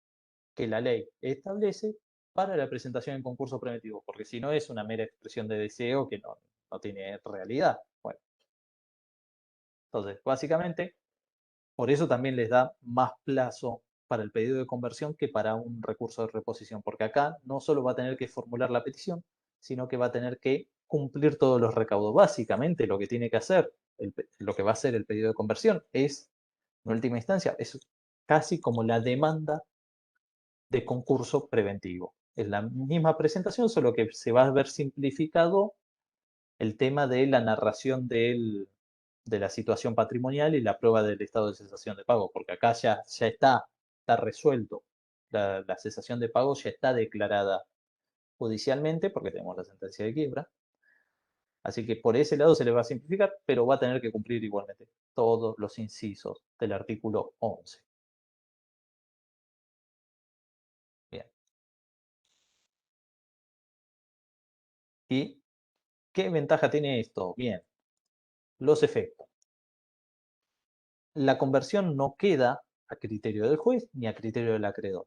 que la ley establece para la presentación en concurso preventivo, porque si no es una mera expresión de deseo que no tiene realidad. Bueno, entonces, básicamente, por eso también les da más plazo para el pedido de conversión que para un recurso de reposición, porque acá no solo va a tener que formular la petición, sino que va a tener que cumplir todos los recaudos. Básicamente lo que tiene que hacer, lo que va a hacer el pedido de conversión es, en última instancia, es casi como la demanda de concurso preventivo. Es la misma presentación, solo que se va a ver simplificado el tema de la narración de la situación patrimonial y la prueba del estado de cesación de pago, porque acá ya está resuelto. La cesación de pago ya está declarada judicialmente porque tenemos la sentencia de quiebra. Así que por ese lado se le va a simplificar, pero va a tener que cumplir igualmente todos los incisos del artículo 11. Bien. ¿Y qué ventaja tiene esto? Bien, los efectos. La conversión no queda a criterio del juez ni a criterio del acreedor.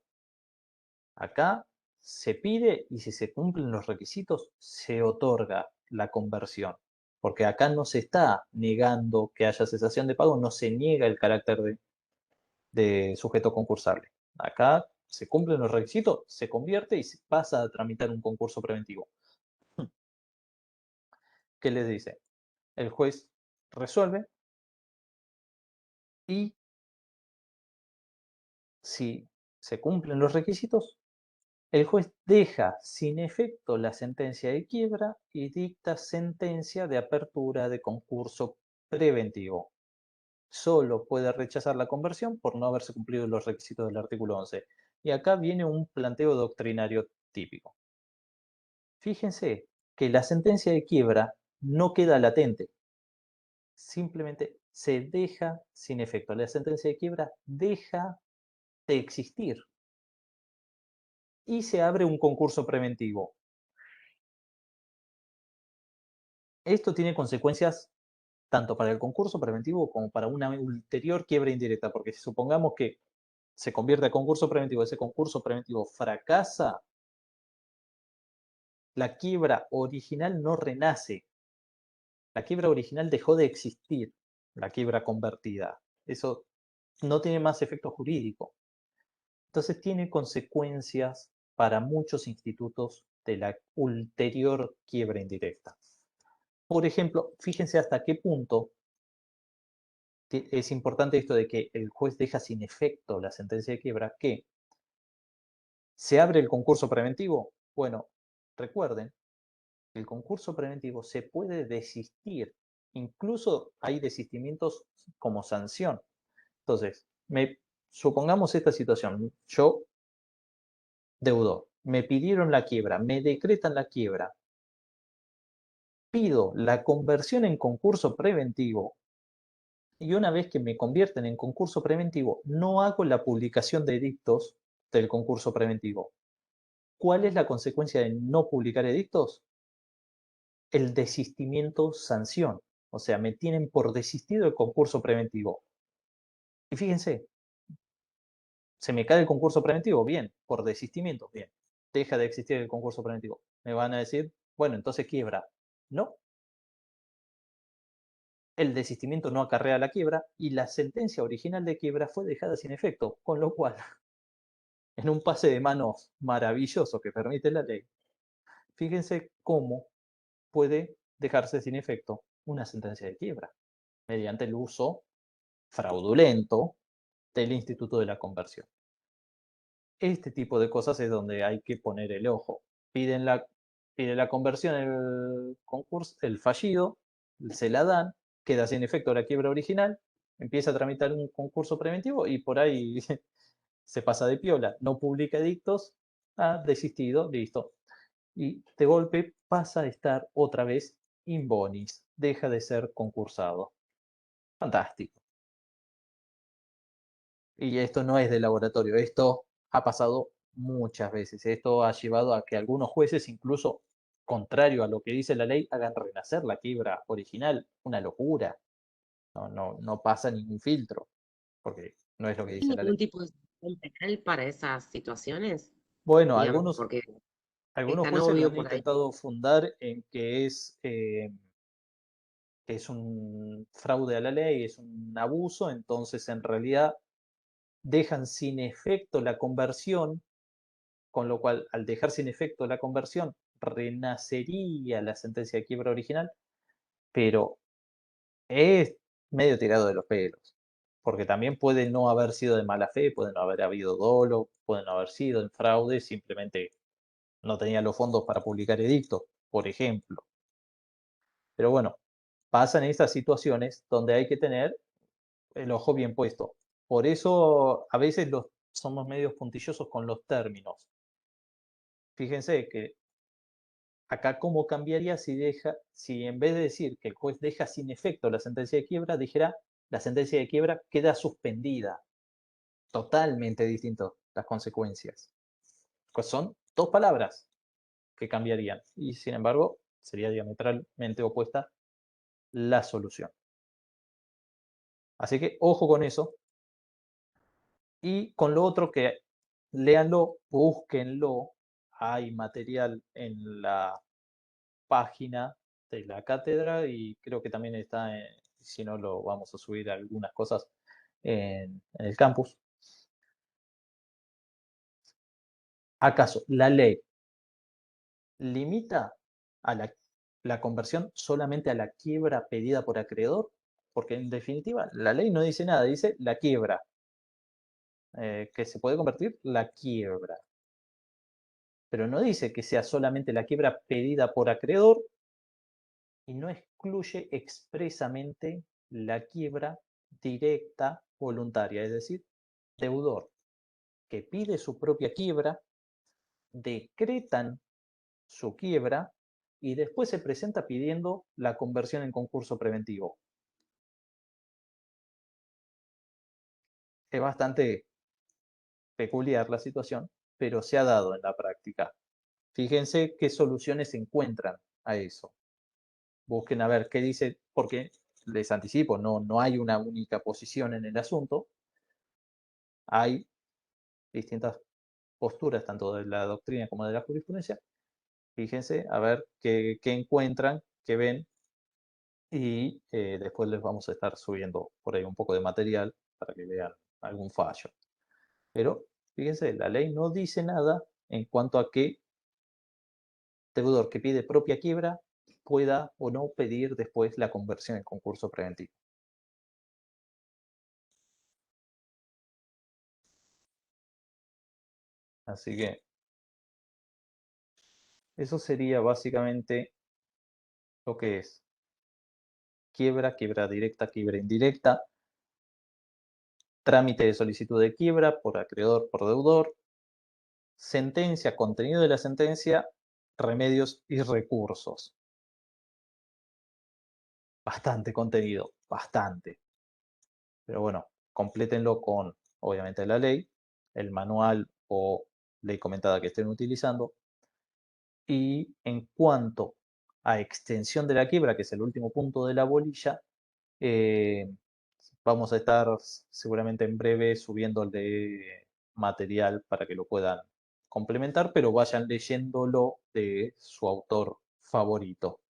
Acá se pide y si se cumplen los requisitos se otorga la conversión, porque acá no se está negando que haya cesación de pago, no se niega el carácter de sujeto concursable. Acá se cumplen los requisitos, se convierte y se pasa a tramitar un concurso preventivo. ¿Qué les dice? El juez resuelve y si se cumplen los requisitos, el juez deja sin efecto la sentencia de quiebra y dicta sentencia de apertura de concurso preventivo. Solo puede rechazar la conversión por no haberse cumplido los requisitos del artículo 11. Y acá viene un planteo doctrinario típico. Fíjense que la sentencia de quiebra no queda latente, simplemente se deja sin efecto. La sentencia de quiebra deja de existir y se abre un concurso preventivo. Esto tiene consecuencias tanto para el concurso preventivo como para una ulterior quiebra indirecta, porque si supongamos que se convierte a concurso preventivo, ese concurso preventivo fracasa, la quiebra original no renace. La quiebra original dejó de existir, la quiebra convertida. Eso no tiene más efecto jurídico. Entonces tiene consecuencias para muchos institutos de la ulterior quiebra indirecta. Por ejemplo, fíjense hasta qué punto es importante esto de que el juez deja sin efecto la sentencia de quiebra, que se abre el concurso preventivo. Bueno, recuerden, el concurso preventivo se puede desistir, incluso hay desistimientos como sanción. Entonces, supongamos esta situación, yo deudor, me pidieron la quiebra, me decretan la quiebra, pido la conversión en concurso preventivo y una vez que me convierten en concurso preventivo, no hago la publicación de edictos del concurso preventivo. ¿Cuál es la consecuencia de no publicar edictos? El desistimiento sanción. O sea, me tienen por desistido el concurso preventivo. Y fíjense, se me cae el concurso preventivo, bien, por desistimiento, bien. Deja de existir el concurso preventivo. Me van a decir, bueno, entonces quiebra. No, el desistimiento no acarrea la quiebra y la sentencia original de quiebra fue dejada sin efecto, con lo cual, en un pase de manos maravilloso que permite la ley, fíjense cómo puede dejarse sin efecto una sentencia de quiebra mediante el uso fraudulento del instituto de la conversión. Este tipo de cosas es donde hay que poner el ojo. Pide la conversión el concurso, el fallido, se la dan, queda sin efecto la quiebra original, empieza a tramitar un concurso preventivo y por ahí se pasa de piola, no publica edictos, ha desistido, listo. Y de golpe pasa a estar otra vez in bonis, deja de ser concursado. Fantástico. Y esto no es de laboratorio, esto ha pasado muchas veces. Esto ha llevado a que algunos jueces, incluso contrario a lo que dice la ley, hagan renacer la quiebra original. Una locura. No pasa ningún filtro, porque no es lo que ¿Hay dice la ley. ningún tipo de sanción penal para esas situaciones? Bueno, Digamos, porque es algunos tan jueces lo obvio han por ahí. intentado fundar en que es un fraude a la ley, es un abuso, entonces en realidad dejan sin efecto la conversión, con lo cual al dejar sin efecto la conversión renacería la sentencia de quiebra original, pero es medio tirado de los pelos, porque también puede no haber sido de mala fe, puede no haber habido dolo, puede no haber sido en fraude, simplemente no tenía los fondos para publicar edictos, por ejemplo. Pero bueno, pasan estas situaciones donde hay que tener el ojo bien puesto. Por eso a veces somos medios puntillosos con los términos. Fíjense que acá cómo cambiaría si en vez de decir que el juez deja sin efecto la sentencia de quiebra, dijera la sentencia de quiebra queda suspendida. Totalmente distinto las consecuencias. Pues son dos palabras que cambiarían y sin embargo sería diametralmente opuesta la solución. Así que ojo con eso. Y con lo otro que léanlo, búsquenlo. Hay material en la página de la cátedra y creo que también está, si no lo vamos a subir algunas cosas en el campus. ¿Acaso la ley limita a la conversión solamente a la quiebra pedida por acreedor? Porque en definitiva la ley no dice nada, dice la quiebra. Que se puede convertir la quiebra. Pero no dice que sea solamente la quiebra pedida por acreedor y no excluye expresamente la quiebra directa voluntaria, es decir, deudor que pide su propia quiebra, decretan su quiebra y después se presenta pidiendo la conversión en concurso preventivo. Es bastante peculiar la situación, pero se ha dado en la práctica. Fíjense qué soluciones se encuentran a eso. Busquen a ver qué dice, porque les anticipo, no hay una única posición en el asunto. Hay distintas posturas, tanto de la doctrina como de la jurisprudencia. Fíjense a ver qué encuentran, qué ven, y después les vamos a estar subiendo por ahí un poco de material para que vean algún fallo. Pero fíjense, la ley no dice nada en cuanto a que deudor que pide propia quiebra pueda o no pedir después la conversión en concurso preventivo. Así que eso sería básicamente lo que es quiebra, quiebra directa, quiebra indirecta, trámite de solicitud de quiebra por acreedor, por deudor, sentencia, contenido de la sentencia, remedios y recursos. Bastante contenido, bastante. Pero bueno, complétenlo con, obviamente, la ley, el manual o ley comentada que estén utilizando. Y en cuanto a extensión de la quiebra, que es el último punto de la bolilla, vamos a estar seguramente en breve subiéndole material para que lo puedan complementar, pero vayan leyéndolo de su autor favorito.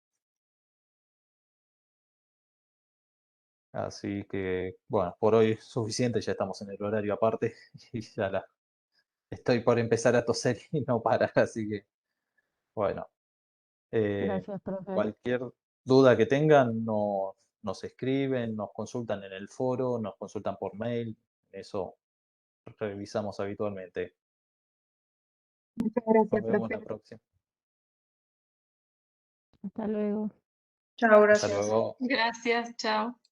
Así que, bueno, por hoy es suficiente, ya estamos en el horario aparte y ya estoy por empezar a toser y no parar, así que, bueno, Gracias, profe. cualquier duda que tengan, nos escriben, nos consultan en el foro, nos consultan por mail, eso revisamos habitualmente. Muchas Nos gracias, vemos la profe. próxima. Hasta luego. Chao, Hasta gracias. luego. Gracias, chao.